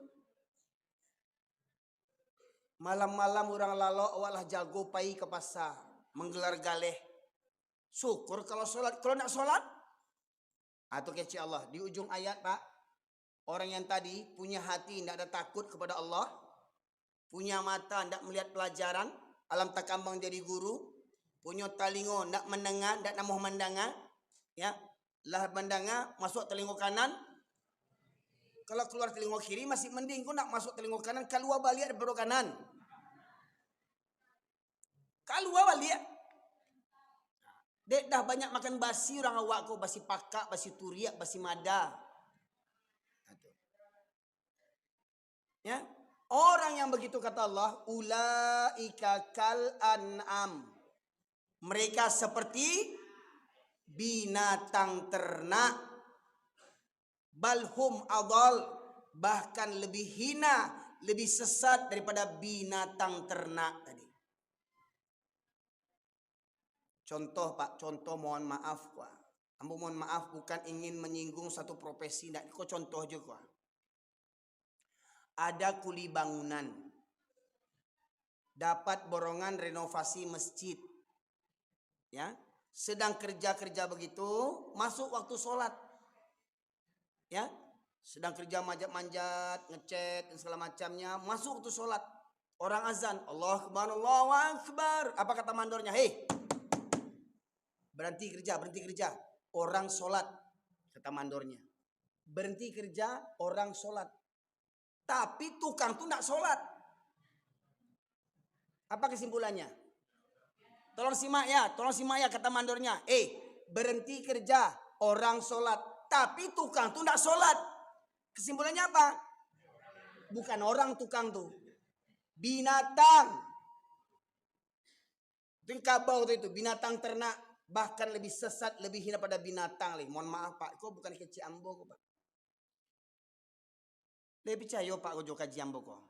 Malam-malam orang lalok walah jago pai ke pasar. Menggelar galeh. Syukur kalau sholat. Kalau nak sholat. Atau kece Allah. Di ujung ayat Pak. Orang yang tadi punya hati tidak ada takut kepada Allah. Punya mata tidak melihat pelajaran. Alam takambang jadi guru. Punya talingo tidak mendengar. Tidak namuh mendengar. Ya. Lah mendengar masuk telingo kanan. Kalau keluar telingo kiri masih mending. Kau nak masuk telingo kanan. Keluar balik dari kanan. Keluar balik. Dek dah banyak makan basi orang awak kau. Basi pakak, basi turiak, basi mada. Ya. Orang yang begitu kata Allah. Ulaika kal an'am. Mereka seperti binatang ternak. Balhum adal, bahkan lebih hina, lebih sesat daripada binatang ternak tadi. Contoh Pak, contoh mohon maaf Pak. Ambo mohon maaf bukan ingin menyinggung satu profesi, ndak kok contoh juga. Ada kuli bangunan. Dapat borongan renovasi masjid. Ya, sedang kerja-kerja begitu, masuk waktu sholat. Ya, sedang kerja manjat-manjat, ngechat dan segala macamnya, masuk waktu sholat. Orang azan, Allahu Akbar, Allahu Akbar. Apa kata mandornya? Hei, berhenti kerja. Orang sholat, kata mandornya. Berhenti kerja, orang sholat. Tapi tukang tuh tidak sholat. Apa kesimpulannya? Tolong simak ya kata mandornya. Berhenti kerja, orang sholat. Tapi tukang tuh tidak sholat. Kesimpulannya apa? Bukan orang tukang tuh. Binatang. Itu yang kabau itu. Binatang ternak. Bahkan lebih sesat, lebih hina pada binatang. Mohon maaf Pak. Kok bukan kecil ambo kok Pak. Lebih percaya Pak Gojo kaji ambo kok.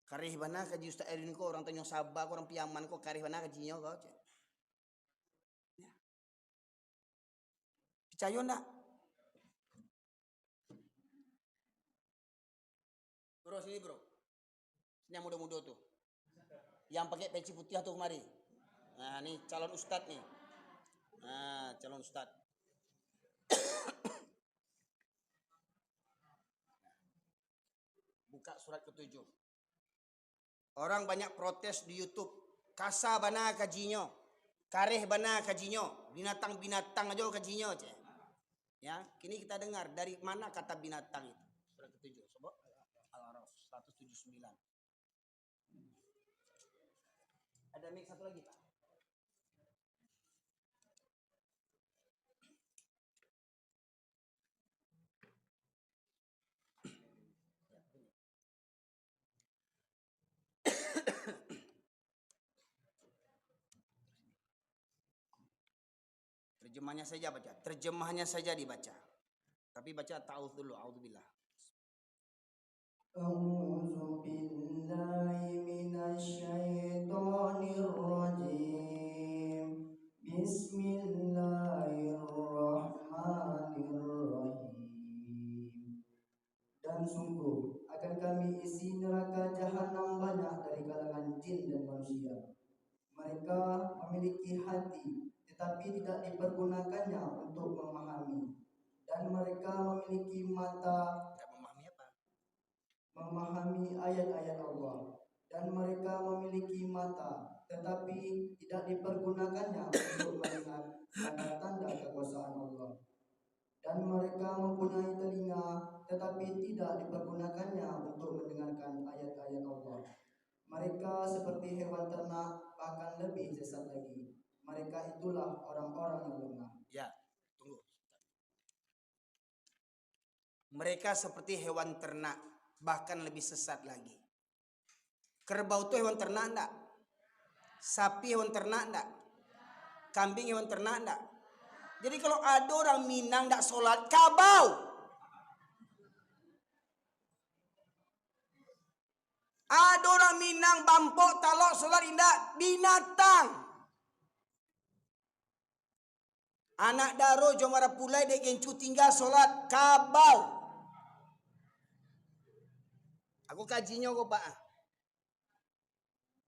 Karih mana kaji Ustaz Erin kok. Orang tanya sabah kok. Orang piaman kok. Karih mana kajinya kok. Ya. Percaya enggak? Bro sini bro. Ini yang muda-muda tuh. Yang pakai peci putih tuh kemari. Nah ini calon ustadz nih. Nah calon ustadz. Buka surat ke-7. Orang banyak protes di YouTube. Kasa bana kajinya. Kareh bana kajinya. Binatang-binatang aja kajinya. Ya, kini kita dengar dari mana kata binatang itu. Surat ke-7. Coba Al-Araf 179. Ada mic satu lagi Pak. Terjemahnya saja baca. Terjemahnya saja dibaca. Tapi baca ta'awudz dulu. A'udzubillah. A'udzu billahi minasyaitonir rajim. Bismillahirrahmanirrahim. Dan sungguh akan kami isi neraka jahanam banyak dari kalangan jin dan manusia. Mereka memiliki hati tetapi tidak dipergunakannya untuk memahami, dan mereka memiliki mata memahami ayat-ayat Allah, dan mereka memiliki mata tetapi tidak dipergunakannya untuk melihat tanda-tanda kekuasaan Allah, dan mereka mempunyai telinga tetapi tidak dipergunakannya untuk mendengarkan ayat-ayat Allah. Mereka seperti hewan ternak, bahkan lebih sesat lagi. Mereka itulah orang-orang yang lemah. Ya, tunggu. Mereka seperti hewan ternak, bahkan lebih sesat lagi. Kerbau itu hewan ternak enggak? Sapi hewan ternak enggak? Kambing hewan ternak enggak? Jadi kalau ada orang Minang enggak sholat, kabau. Ada orang Minang bampok talok sholat indah, binatang. Anak daro jomara pulai dek gencu tinggal sholat, kabau. Aku kajinya kok Pak.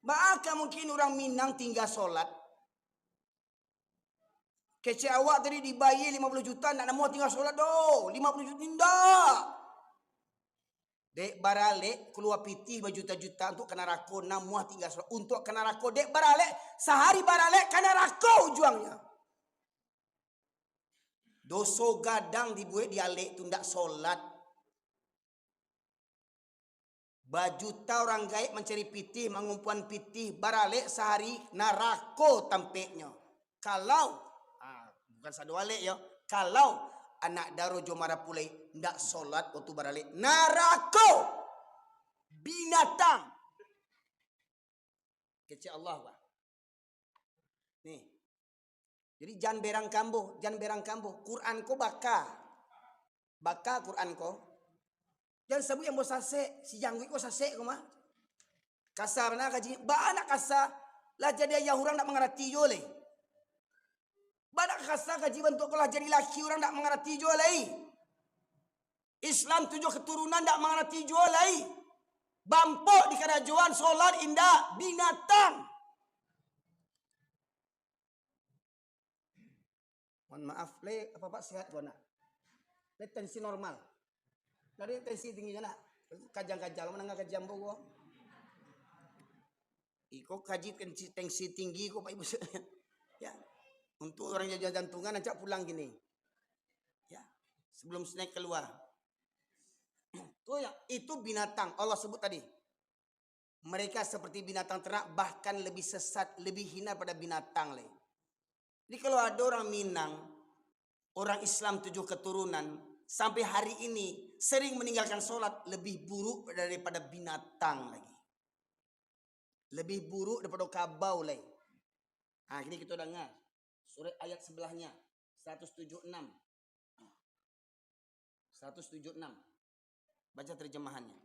Maka mungkin orang Minang tinggal sholat. Kece awak tadi dibayar 50 juta, nak mau tinggal sholat doh. 50 juta indah. Dek barale keluar pitih berjuta-juta untuk kena rako, namuah tinggal sholat. Untuk kena rako, dek barale sehari barale kena rako juangnya. Doso gadang dibuat dialek tu ndak sholat. Bajuta orang gaib mencari pitih, mengumpulan pitih, barale sehari narako tampeknya. Kalau bukan sadu alek ya, kalau anak daro jomara pulai ndak sholat waktu barale narako binatang. Kecil Allah Pak. Nih. Jadi jangan berang kambuh, jangan berang kambuh. Quran ko baka. Baka Quran ko. Jangan sebut yang bosase, si jangwi ko sase ko mah. Kasar na kaji, ba anak kasa lah jadi ayah orang ndak mengerti jole. Badak kasa kaji bentuk ko lah jadi laki orang ndak mengerti jole. Islam 7 keturunan ndak mengerti jole. Bampok di kerajuan solat indah binatang. Mohon maaf, le apa Pak sehat gua nak? Le tensi normal. Dari tensi tinggi nak. Kajang-kajang mana enggak kajang gua. Iko kaji tensi tinggi kok Pak Ibu. Ya. Untuk orang jajan jantungan ajak pulang gini. Ya. Sebelum snack keluar. Tuh ya, itu binatang Allah sebut tadi. Mereka seperti binatang ternak, bahkan lebih sesat, lebih hina pada binatang le. Jadi kalau ada orang Minang, orang Islam 7 keturunan, sampai hari ini sering meninggalkan sholat lebih buruk daripada binatang lagi. Lebih buruk daripada kabau lagi. Nah, ini kita dengar. Surat ayat sebelahnya. 176. 176. Baca terjemahannya.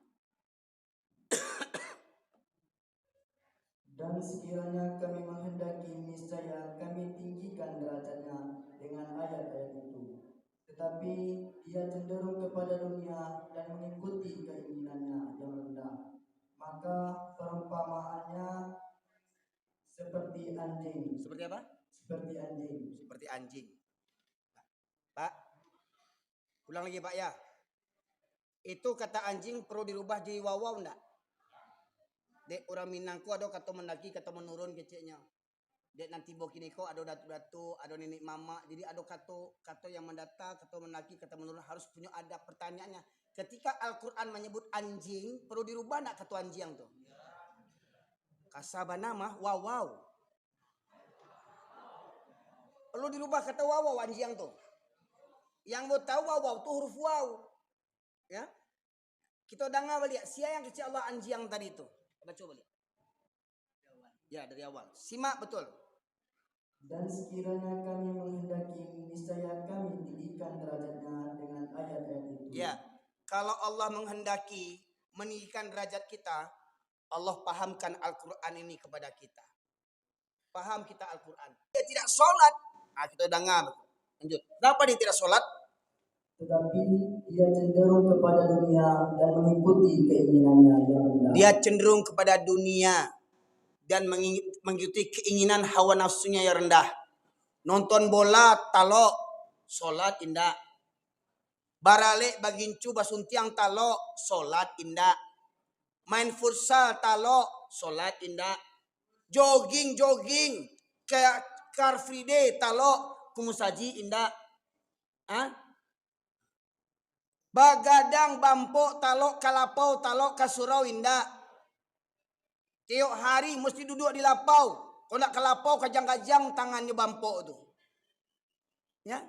Dan sekiranya kami menghendaki, niscaya kami tinggikan derajatnya dengan ayat-ayat itu. Tetapi dia cenderung kepada dunia dan mengikuti keinginannya yang rendah. Maka perumpamaannya seperti anjing. Seperti apa? Seperti anjing. Seperti anjing. Pak, ulang lagi Pak ya. Itu kata anjing perlu dirubah jadi wawau enggak? Dek orang Minangku ada kata mendaki, kata menurun kecilnya. Dek nanti bokini ko ada datu-datu, ada nenek mama. Jadi ada kata yang mendata, kata mendaki, kata menurun harus punya ada pertanyaannya. Ketika Al-Quran menyebut anjing, perlu dirubah enggak kata anjing tuh? Kasabana mah wawau. Perlu dirubah kata wawau anjing tuh. Yang mau tahu wawau tuh huruf waw. Ya. Kita dengar lihat siapa yang kecil Allah anjing tadi itu. Coba lihat. Ya, dari awal. Simak betul. Dan sekiranya kami menghendaki, niscaya kami tinggikan derajatnya dengan ayat-ayat itu. Ya, kalau Allah menghendaki meninggikan derajat kita, Allah pahamkan Al-Quran ini kepada kita. Paham kita Al-Quran. Dia tidak sholat. Nah, kita dengar. Lanjut. Kenapa dia tidak sholat? Tetapi dia cenderung kepada dunia dan mengikuti keinginannya yang rendah. Dia cenderung kepada dunia dan mengikuti keinginan hawa nafsunya yang rendah. Nonton bola, talok, sholat indah. Barale bagincu basuntiang talok, sholat indah. Main futsal talok, sholat indah. Jogging, kayak Car Free Day talok, kumusaji indah. Hah? Bagadang, bampo, talok, kalapau, talok, kasurau indah. Tiap hari mesti duduk di lapau. Kalau nak kelapau kajang-kajang tangannya bampo tu. Ya.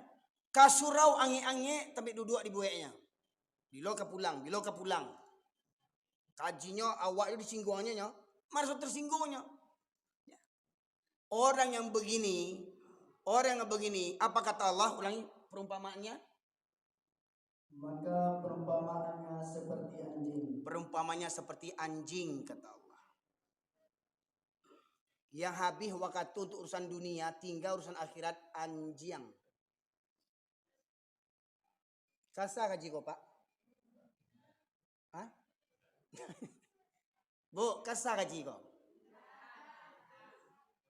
Kasurau ange-ange tapi duduk di bueknya. Bila ke pulang. Kajinya awak itu disinggungnya nya. Merasa tersinggungnya. Ya. Orang yang begini, apa kata Allah? Ulangi perumpamaannya. Maka perumpamaannya seperti anjing. Perumpamanya seperti anjing kata Allah. Yang habis waktu untuk urusan dunia, tinggal urusan akhirat anjing. Kasar kaji kok Pak? Hah? Bu, kasar kaji kok?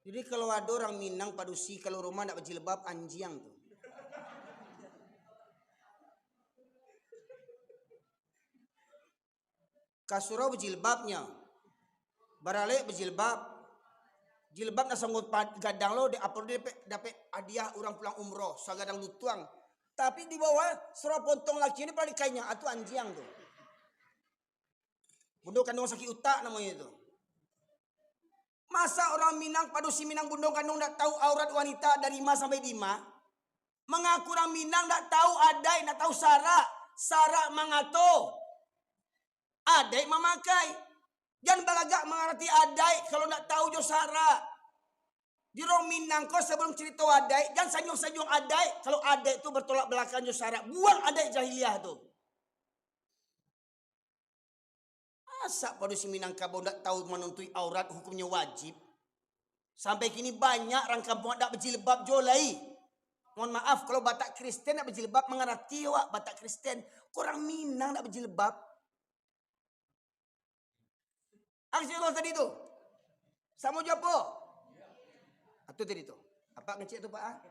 Jadi kalau ada orang Minang padusi kalau rumah nak berjilbab anjing tuh. Kasurau berjilbabnya. Barale berjilbab. Jilbab nak sanggup gadang lo dapat hadiah orang pulang umroh, sagadang lutuang. Tapi di bawah serap pontong laki ini paling kayaknya atu anjing tuh. Bundung kandung sakit utak namanya itu. Masa orang Minang padusi Minang bundung kandung tak tahu aurat wanita dari 5 sampai 5? Mengaku orang Minang tak tahu adai, tak tahu sara mangato. Adai memakai. Jangan balagak mengerti adai kalau nak tahu jo sara. Di orang Minang kau sebelum cerita adai, jangan sanjung-sanjung adai. Kalau adai itu bertolak belakang jo sara. Buang adai jahiliyah tu. Masa padusi Minangkabau tak tahu menuntui aurat hukumnya wajib. Sampai kini banyak orang kampung tak berjilbab jolai. Mohon maaf kalau Batak Kristen tak berjilbab mengerti awak Batak Kristen. Korang Minang tak berjilbab. Aksi Allah tadi tu. Sama japo. Itu tadi tu. Apa ngecek tu Pak?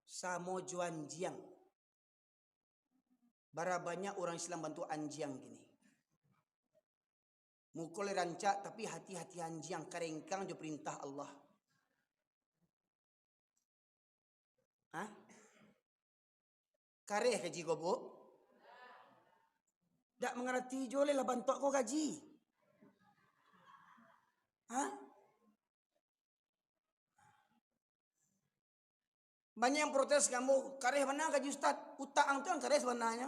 Samo juan jiang. Bara banyak orang Islam bantu anjing gini. Mukul rancak tapi hati-hati anjing karengkang jo perintah Allah. Hah? Kareh kaji ko bu? Tak mengerti jole lah bantu kau gaji. Hah? Banyak yang protes kamu, kareh mana gaji Ustaz? Utang itu yang kareh sebenarnya.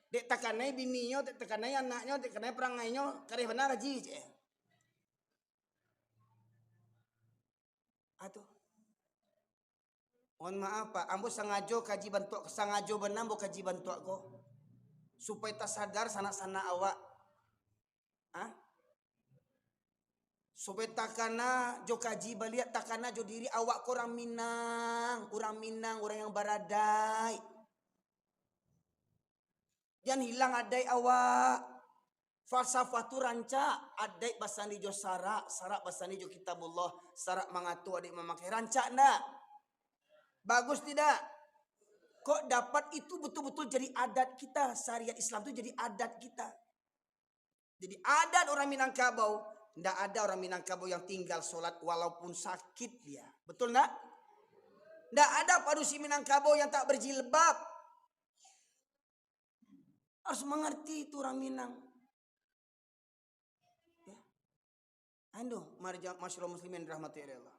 Dek tekanai bininya, dek tekanai anaknya, dek tekanai perangainya, kareh mana gaji cek. Atuh. Mohon maaf Pak, ambo sengaja kaji bantu, sengaja benar ambo kaji bantu aku. Supaya tak sadar sana-sana awak. Hah? Supaya takana jo kaji baliat takana jo diri awak orang Minang, orang yang baradai. Jangan hilang adai awak. Falsafah tu ranca, adai basani jo sarak basani jo kitabullah, sarak mangatu adik memakai ranca ndak? Bagus tidak? Kok dapat itu betul-betul jadi adat kita, syariat Islam itu jadi adat kita. Jadi adat orang Minangkabau, tidak ada orang Minangkabau yang tinggal sholat walaupun sakit dia. Betul enggak? Tidak ada padusi Minangkabau yang tak berjilbab. Harus mengerti itu orang Minang. Ya. Ando, masyarakat muslimin rahmati Allah.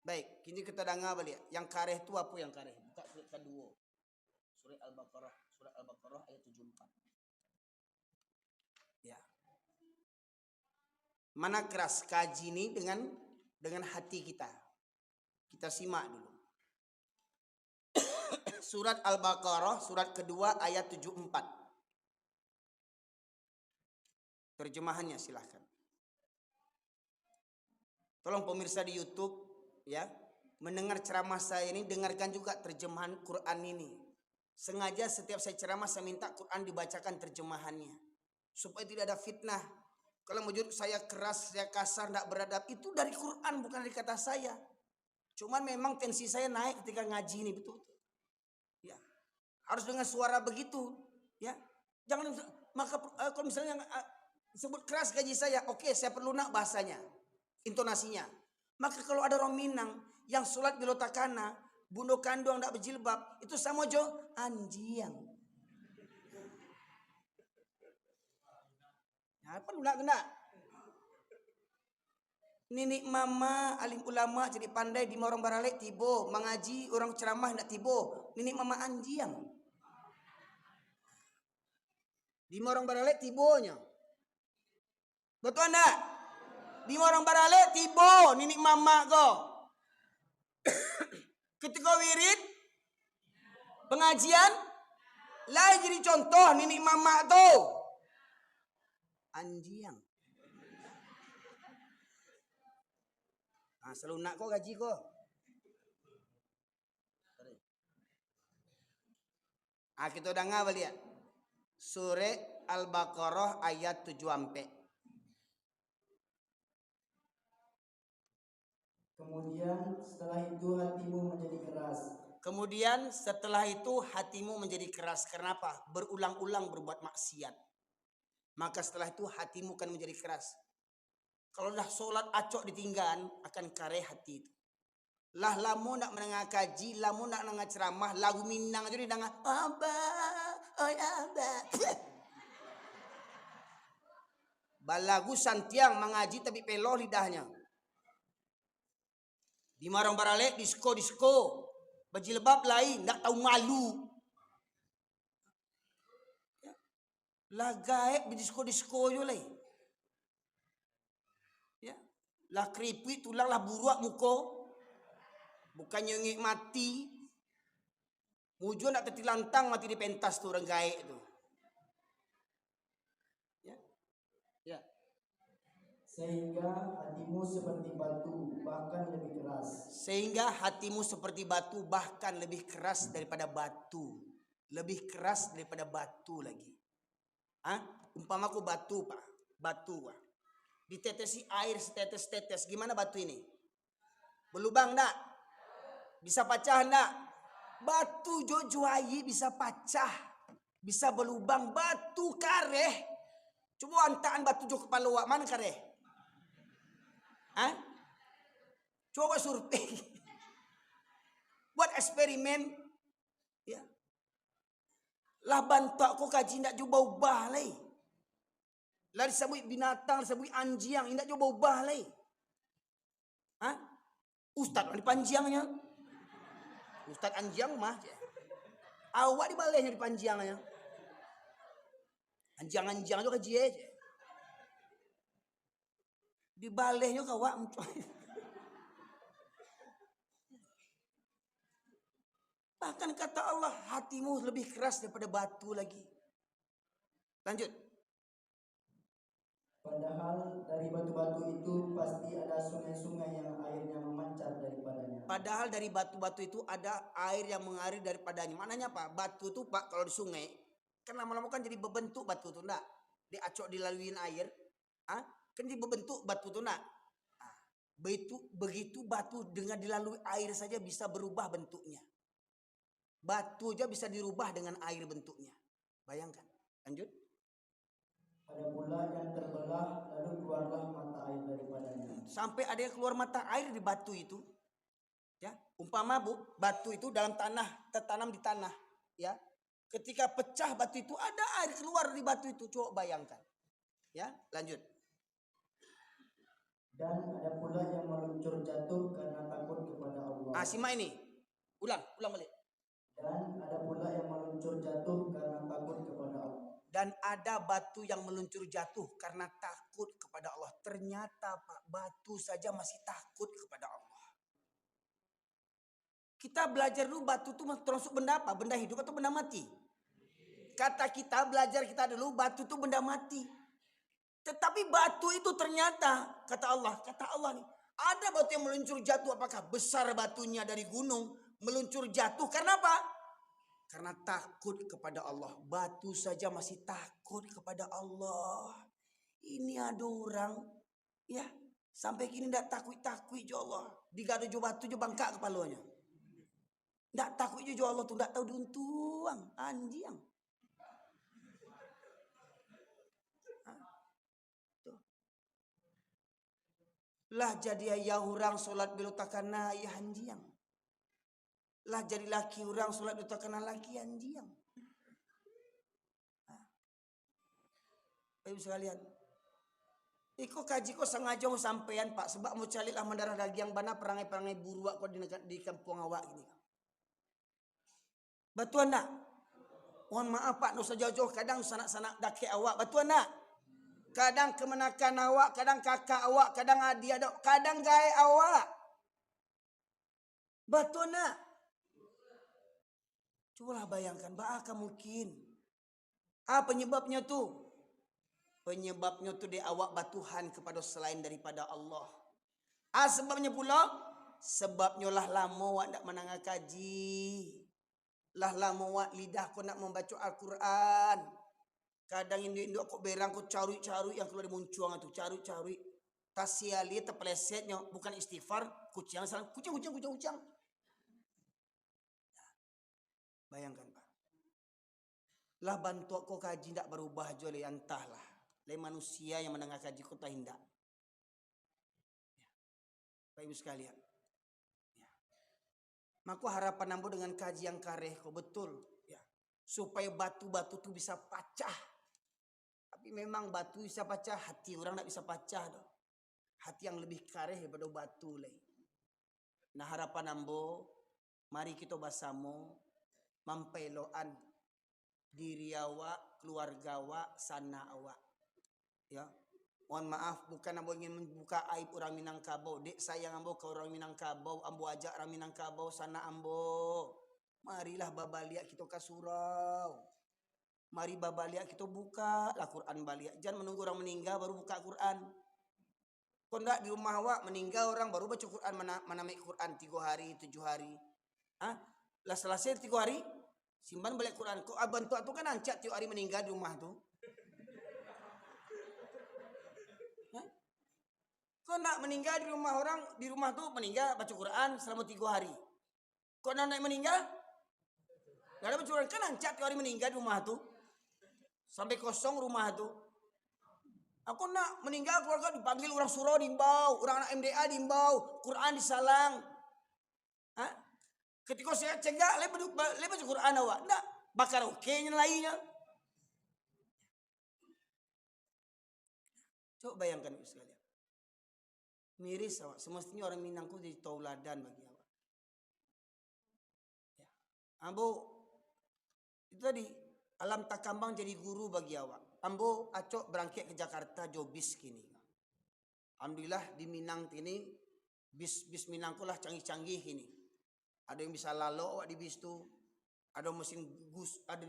Baik, kini kita dengar balik. Yang kareh itu apa yang kareh? Buka surat kedua. Surat Al-Baqarah ayat 74. Ya. Mana keras kaji ini dengan hati kita. Kita simak dulu. Surat Al-Baqarah, surat kedua ayat 74. Terjemahannya silahkan. Tolong pemirsa di YouTube ya, mendengar ceramah saya ini dengarkan juga terjemahan Quran ini. Sengaja setiap saya ceramah saya minta Quran dibacakan terjemahannya supaya tidak ada fitnah. Kalau menurut saya keras, saya kasar, tidak beradab, itu dari Quran bukan dari kata saya. Cuman memang tensi saya naik ketika ngaji ini betul. Ya, harus dengan suara begitu. Ya, jangan maka kalau misalnya sebut keras gaji saya, oke, saya perlu nak bahasanya, intonasinya. Maka kalau ada orang Minang yang sholat bilotakana, bundo kandung tidak berjilbab, itu sama jo anjiang. Apa lu nak kena? Nenek mama alim ulama jadi pandai di orang baralek tibo, mengaji orang ceramah nak tibo. Nenek mama anjiang. Di orang baralek tibonya. Betul enggak? Di orang baralek tibo nenek mama ko. Ketika wirid pengajian lah jadi contoh nenek mama tu. Anjiang. Ah, selalu nak kau gaji kau. Ah, kita dengar balik. Surah Al-Baqarah ayat 7 ampe. Kemudian setelah itu hatimu menjadi keras. Kemudian setelah itu hatimu menjadi keras. Kenapa? Berulang-ulang berbuat maksiat. Maka setelah itu hatimu akan menjadi keras. Kalau dah solat acok ditinggal akan kareh hati itu. Lah lamu nak menengah kaji, lamu nak menengah ceramah, lagu Minang aja didengar. Abah, oi abah. Balagu santiang mengaji tapi peloh lidahnya. Di marang baralek disko. Berjilbab lain, tak tahu malu. Lah gaib di disko je lah. Ya. Lah keripik tulang lah buruak muka. Bukannya ngik mati. Mujur nak tertilantang mati di pentas tu orang gaib tu. Ya. Ya. Sehingga hatimu seperti batu bahkan lebih keras. Sehingga hatimu seperti batu bahkan lebih keras daripada batu. Lebih keras daripada batu lagi. Hah? Umpamaku batu pak, batu pak. Ditetesi air setetes-tetes, gimana batu ini? Berlubang enggak? Bisa pecah enggak? Batu jojoayi bisa pecah, bisa berlubang. Batu kareh. Coba antaan batu jo kepala wak, mana kareh? Hah? Coba survei. Buat eksperimen. Ya. Lah bantak ko kaji ndak coba ubah lai. Lah disebut binatang, disebut anjing, ndak coba ubah lai. Hah? Ustadz di panjangnya. Ustadz anjang mah. Awak di balainya di panjangnya. Anjang-anjang juga jie. Di balainya kawak. Bahkan kata Allah, hatimu lebih keras daripada batu lagi. Lanjut. Padahal dari batu-batu itu pasti ada sungai-sungai yang airnya memancar daripadanya. Padahal dari batu-batu itu ada air yang mengalir daripadanya. Maknanya apa? Batu itu Pak kalau di sungai, kan lama-lama kan jadi berbentuk batu itu enggak. Diacok dilaluin air, kan jadi berbentuk batu itu enggak. Begitu batu dengan dilalui air saja bisa berubah bentuknya. Batu aja bisa dirubah dengan air bentuknya. Bayangkan. Lanjut. Ada pula yang terbelah lalu keluarlah mata air daripadanya. Sampai ada yang keluar mata air di batu itu. Ya, umpama batu itu dalam tanah, tertanam di tanah, ya. Ketika pecah batu itu ada air keluar di batu itu. Coba bayangkan. Ya, lanjut. Dan ada pula yang meluncur jatuh karena takut kepada Allah. Simak ini. Ulang balik. Dan ada pula yang meluncur jatuh karena takut kepada Allah. Dan ada batu yang meluncur jatuh karena takut kepada Allah. Ternyata Pak, batu saja masih takut kepada Allah. Kita belajar dulu batu itu termasuk benda apa? Benda hidup atau benda mati? Kata kita belajar kita dulu batu itu benda mati. Tetapi batu itu ternyata kata Allah nih, ada batu yang meluncur jatuh. Apakah besar batunya dari gunung meluncur jatuh karena apa? Karena takut kepada Allah. Batu saja masih takut kepada Allah. Ini ada orang ya sampai kini tidak takut jo Allah. Digado jo batu jo bangkak kepalanya. Tidak takut jo Allah tuh tidak tahu diuntuang anjing. Lah jadi ayah orang solat belutakan ayah anjing. Lah jadi laki orang solat belutakan laki anjing. Baik sekalian. Iko kaji ko sengaja mau sampean Pak sebab mau cari lah mendarah daging bana perangai-perangai buruak kok di kampung awak ini. Betul nak? Mohon maaf Pak, dosa jauh-jauh kadang sanak-sanak daki awak. Betul nak? Kadang kemenakan awak, kadang kakak awak, kadang adik ada, kadang gaya awak. Betul nak? Cobalah bayangkan, bakal mungkin. Penyebabnya tuh? Penyebabnya tuh di awak batuhan kepada selain daripada Allah. Sebabnya pula? Sebabnya lah lama awak tak menangah kaji. Lah lama awak lidah kau nak membaca Al-Quran. Kadang induk kok berang kok cari-cari yang keluar di muncuang itu cari-cari. Tasiali terpelesetnya bukan istighfar, kucing salah kucing. Bayangkan Pak. Lah bantu kau kaji tidak berubah jole entahlah. Le manusia yang menengah kaji kau tak hindak. Baik Ibu sekalian. Ya. Maka harapan ambo dengan kaji yang kareh kau betul ya. Supaya batu-batu itu bisa pecah. Tapi memang batu bisa pecah, hati orang tak bisa pecah doh. Hati yang lebih kareh daripada batu lagi. Nah harapan ambo, mari kita bersama mempeloan diri awak, keluarga awak, sana awak. Ya, mohon maaf bukan ambo ingin membuka aib orang Minangkabau. Dek sayang ambo ke orang Minangkabau, ambo ajak orang Minangkabau sana ambo. Marilah babaliak kita ke surau. Mari babaliak kita buka lah Quran baliak. Jangan menunggu orang meninggal baru buka Quran. Kau ndak di rumah awak meninggal orang baru baca Quran menamai Quran 3 hari 7 hari. Lah selesai 3 hari simpan balik Quran. Kau abang tua tu kan ancak 3 hari meninggal di rumah tu. Kau nak meninggal di rumah orang di rumah tu meninggal baca Quran selama 3 hari. Kau nak meninggal? Gak ada baca Quran kan ancak 3 hari meninggal di rumah tu. Sampai kosong rumah tu. Aku nak meninggal keluarga dipanggil orang surau diimbau, orang anak MDA diimbau, Quran disalang. Ketika saya cegah, baca Quran awak. Ndak, bakar oke-nya lainnya. Coba bayangkan sekalian. Miris awak. Semestinya orang Minang itu jadi tauladan bagi awak. Ya. Ambo itu tadi alam takambang jadi guru bagi awak. Ambo acok berangkat ke Jakarta jobis kini. Alhamdulillah di Minang ini bis Minangku lah canggih-canggih ini. Ada yang bisa lalo awak di bis tu. Ada mesin gus, ada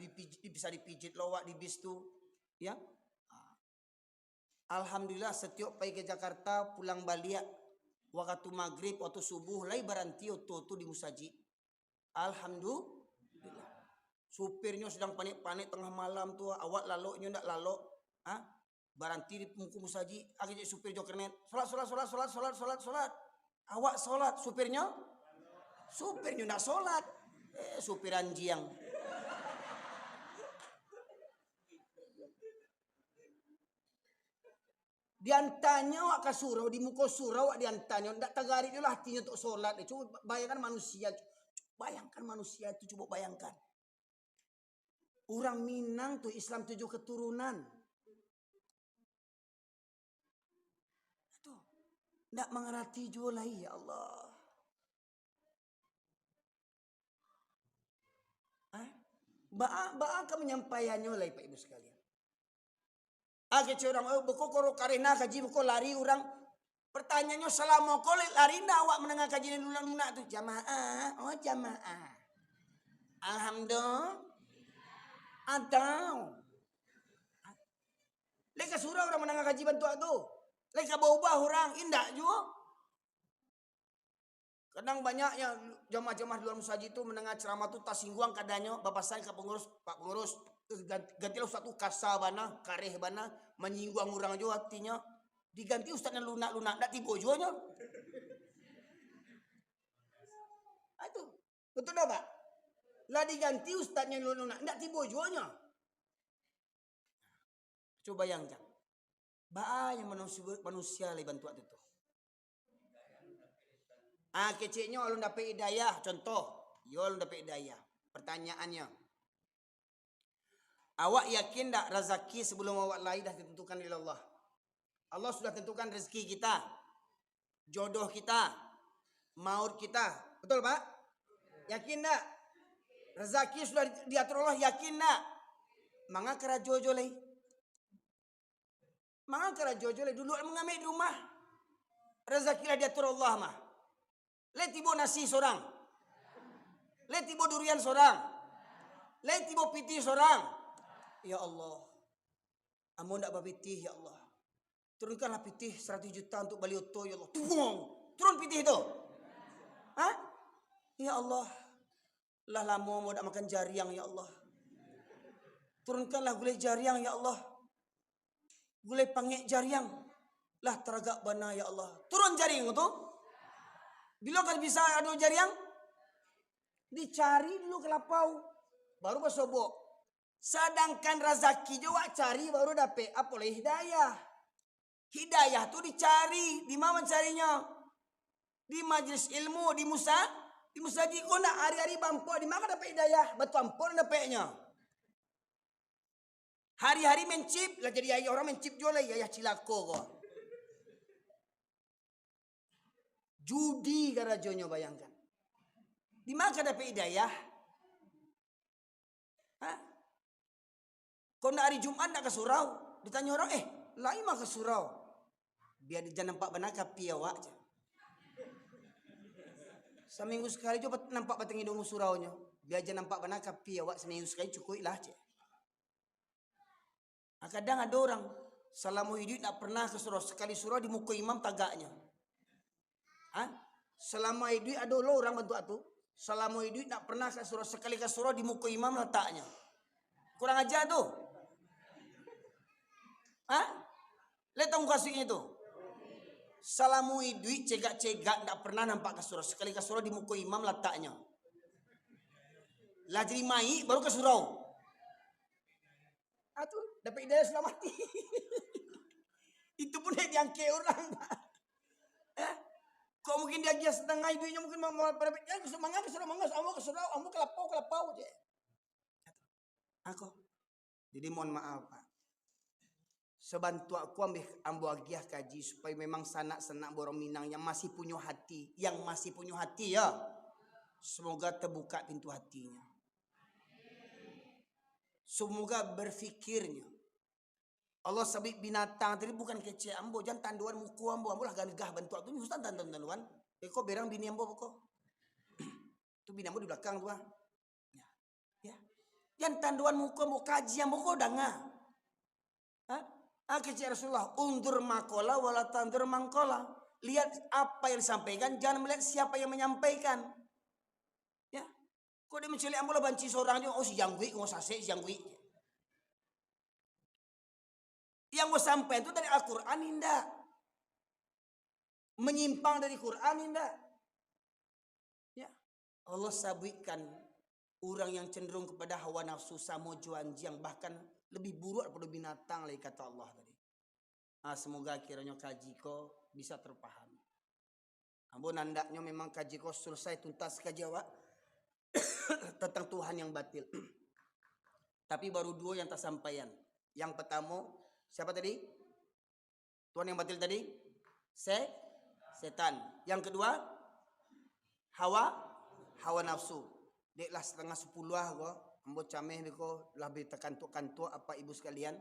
bisa dipijit lo awak di bis tu. Ya. Alhamdulillah setiap pergi ke Jakarta pulang balik waktu maghrib waktu subuh lai baranti tu di Musaji. Alhamdulillah. Supirnya sedang panik-panik tengah malam tu awak laloknya ndak lalok. Baranti di muka Musaji, akhirnya supir jokernet. Solat. Awak solat, supirnya ndak solat. Supir anjing. Diantanya awak ke surau, di muka surau awak diantanya ndak tagari dia lah hatinya untuk solat. Coba bayangkan manusia. Bayangkan manusia itu, coba bayangkan. Orang Minang tuh Islam 7 keturunan. Tuh, ndak mengerti juga lah ya Allah. Ba'a menyampaikannya lah Pak Ibu sekalian. Orang beko karena kaji beko lari orang pertanyaannya selama kau lari ndak awak menengah kaji lunak tuh jamaah. Oh jamaah. Alhamdulillah. Atau leka surau orang menengah kaji bantu tu. Leka baubah orang indah juga. Kadang banyak yang jamaah-jamaah di luar Musaji itu menengah ceramah tu tasingguang kadanya bapak saya ke pengurus, Pak pengurus gantilah ustaz tu kasa bana, kareh bana, menyinggung orang juga artinya. Diganti ustaznya lunak-lunak, ndak tiba juga. Itu betul dah Pak. Lah diganti ustaznya lunak, ndak tiba juga. Coba bayangkan. Ba yang manusia lebih bantu itu. Kecilnya alun dapat hidayah. Contoh, ya alun dapat hidayah. Pertanyaannya, awak yakin tak rezeki sebelum awak lahir dah ditentukan oleh Allah? Allah sudah tentukan rezeki kita, jodoh kita, maut kita. Betul Pak? Yakin tak? Rezeki sudah diatur Allah, yakin tak? Manga kera jojo lagi. Manga kera jojo lagi. Dulu mengambil di rumah. Rezeki lah diatur Allah mah. Letibo nasi seorang. Letibo durian seorang. Letibo piti seorang. Ya Allah. Amun ndak bapitih ya Allah. Turunkanlah pitih 100 juta untuk Balioto ya Allah. Turun pitih itu. Hah? Ya Allah. Lah lama mau ndak makan jariang ya Allah. Turunkanlah gulai jariang ya Allah. Gulai pangek jariang. Lah teragak bana ya Allah. Turun jaring itu. Bila kan bisa ada jariang? Dicari dulu kelapau. Baru kesobok. Sedangkan rezeki juga cari baru dapat apa oleh hidayah. Hidayah tu dicari. Di mana carinya? Di majlis ilmu, di Musaji kau nak hari-hari bampu. Di mana dapat hidayah? Batu ampun dapatnya. Hari-hari mencip. Lah jadi ayah orang mencip juga lah. Ayah cilako kau. Judi karajonya bayangkan. Di mana dapat hidayah? Hah? Kau nak hari Jumat nak ke surau? Ditanya orang, lain mah ke surau. Biar dia nampak benar kapi awak je. Seminggu sekali coba nampak batang hidung suraunya. Biar dia nampak benar kapi awak seminggu sekali cukup lah je. Kadang ada orang selama hidup tak pernah ke surau. Sekali surau di muka imam tagaknya. Selama hidup ada orang bantu tu. Selama hidup tak pernah ke surau. Sekali ke surau di muka imam letaknya. Kurang ajar tu. Lihat tahu kasihnya tu. Selama hidup cegak-cegak tak pernah nampak ke surau. Sekali ke surau di muka imam letaknya. Lah jadi mai baru ke surau. Tu dapat hidayah sudah mati. Itu pun diangkat orang. Kau mungkin dia setengah hidupnya mungkin mau semangat ke surau, amu kelapau je. Aku. Jadi mohon maaf Pak. Sebantu aku ambil agiah kaji supaya memang sanak-sanak borong Minang yang masih punya hati, ya. Semoga terbuka pintu hatinya. Semoga berfikirnya. Allah sabit binatang tadi bukan kece ambo, jangan tanduan muku ambo lah gagah bantu tu ustaz tanduan. Kok berang bini ambo kok. Tu bini ambo di belakang tu. Ya. Jangan tanduan muku ambo kaji ambo kok danga. Kece Rasulullah, undur makola wala tandur mangkola. Lihat apa yang disampaikan, jangan melihat siapa yang menyampaikan. Ya. Kok dia menceli ambo lah banci seorang dia, si jangwi, si jangwi. Yang mau sampai itu dari Al-Quran indah. Menyimpang dari Quran indah. Ya. Allah sabitkan orang yang cenderung kepada hawa nafsu samo juanjiang, bahkan lebih buruk daripada binatang lagi kata Allah tadi. Semoga kiranya kaji ko bisa terpahami. Ambo nandaknya memang kaji ko selesai tuntas kaji awak tentang Tuhan yang batil. Tapi baru dua yang tersampaian. Yang pertama, siapa tadi? Tuhan yang batil tadi? Setan. Yang kedua, hawa nafsu. Deklah 9:30 kok. Ambo cameh beko lebih terkantuk-kantuk apa ibu sekalian,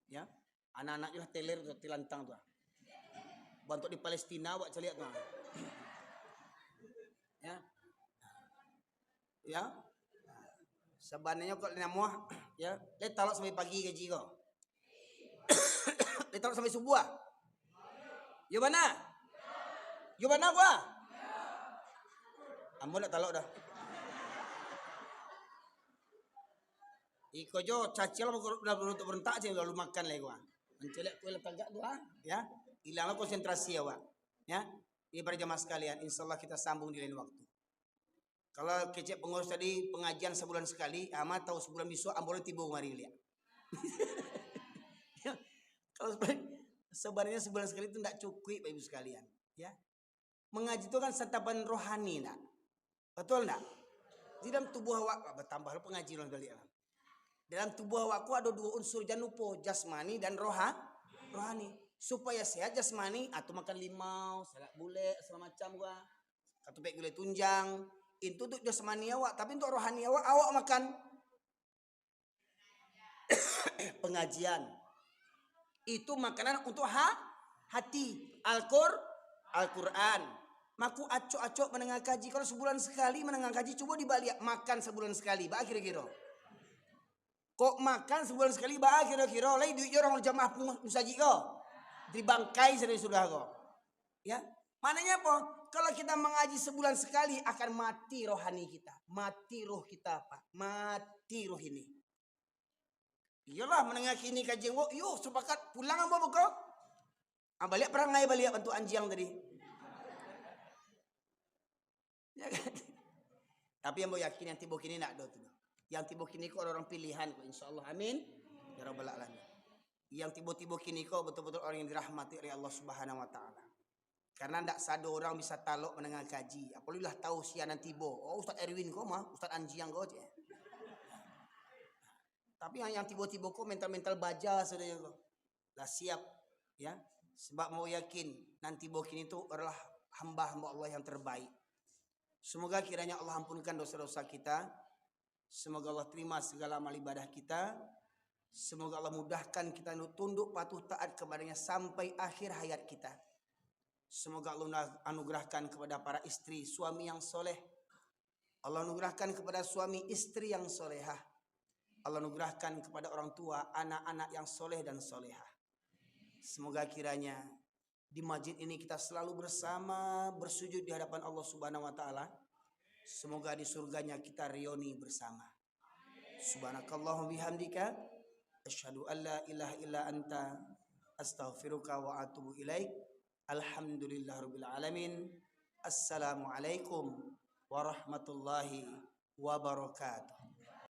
ya. Anak-anak lah teler tu tilantang tu. Bantu di Palestina awak celiak tu. Ya. Ya. Sebenarnya kok namuah, ya. Let talak sampai pagi gaji kau. Let talak sampai subuh. Yo mana? Yo mana gua? Ambo nak talak dah. Iko jo cacil dah berontak je lalu makan lagi gua. Mencelek kue tagak tu ya. Hilanglah konsentrasi awak. Ya. Ini para jemaah sekalian, insyaallah kita sambung di lain waktu. Kalau kecek pengurus tadi pengajian sebulan sekali, amat tahu sebulan besok amboleh tiba mari lihat. Ya. Kalau sebenarnya sebulan sekali itu tidak cukup Bapak Ibu sekalian, ya. Mengaji itu kan santapan rohani, nak. Betul enggak? Di dalam tubuh awak bertambah pengajian balik. Dalam tubuh awakku ada dua unsur, jangan lupa jasmani dan rohani. Supaya sehat jasmani, atau makan limau, salad bule, segala macam gua. Katupek gulai tunjang. Itu untuk jasmani awak, tapi untuk rohani awak makan pengajian. Itu makanan untuk hati. Al-Quran. Maku acok-acok menengah kaji. Kalau sebulan sekali menengah kaji, coba dibalik makan sebulan sekali. Bah kira-kira. Kok makan sebulan sekali bah kira-kira lagi duit orang jamaah musaji kau dibangkai sudah kau, ya. Maknanya apa? Kalau kita mengaji sebulan sekali akan mati rohani kita, mati roh kita apa? Mati roh ini. Iyalah menengah kini kaji kau, yuk sepakat pulang apa kau? Balik perangai balik bantu anjing tadi. Ya kan? Tapi yang mau yakin yang tiba kini nak do tu. Yang tiba kini kau orang pilihan kau insyaallah amin ya rabbal alamin. Yang tiba-tiba kini kau betul-betul orang yang dirahmati oleh Allah Subhanahu wa taala. Karena ndak sado orang bisa talok mendengar kaji. Apabila tahu sianan tiba. Oh Ustaz Erwin kau mah, Ustaz Anjiang kau je. Tapi yang tiba-tiba kau mental-mental baja sudah kau. Dah siap ya. Sebab mau yakin nanti kini itu adalah hamba-hamba Allah yang terbaik. Semoga kiranya Allah ampunkan dosa-dosa kita. Semoga Allah terima segala amal ibadah kita. Semoga Allah mudahkan kita untuk tunduk patuh taat kepadanya sampai akhir hayat kita. Semoga Allah anugerahkan kepada para istri suami yang soleh. Allah anugerahkan kepada suami istri yang solehah. Allah anugerahkan kepada orang tua anak-anak yang soleh dan solehah. Semoga kiranya di masjid ini kita selalu bersama bersujud di hadapan Allah Subhanahu wa taala. Semoga di surganya kita reuni bersama. Subhanakallahumma bihamdika asyhadu an la ilaha illa anta astaghfiruka wa atubu ilaik. Alhamdulillahirabbil alamin. Assalamualaikum warahmatullahi wabarakatuh.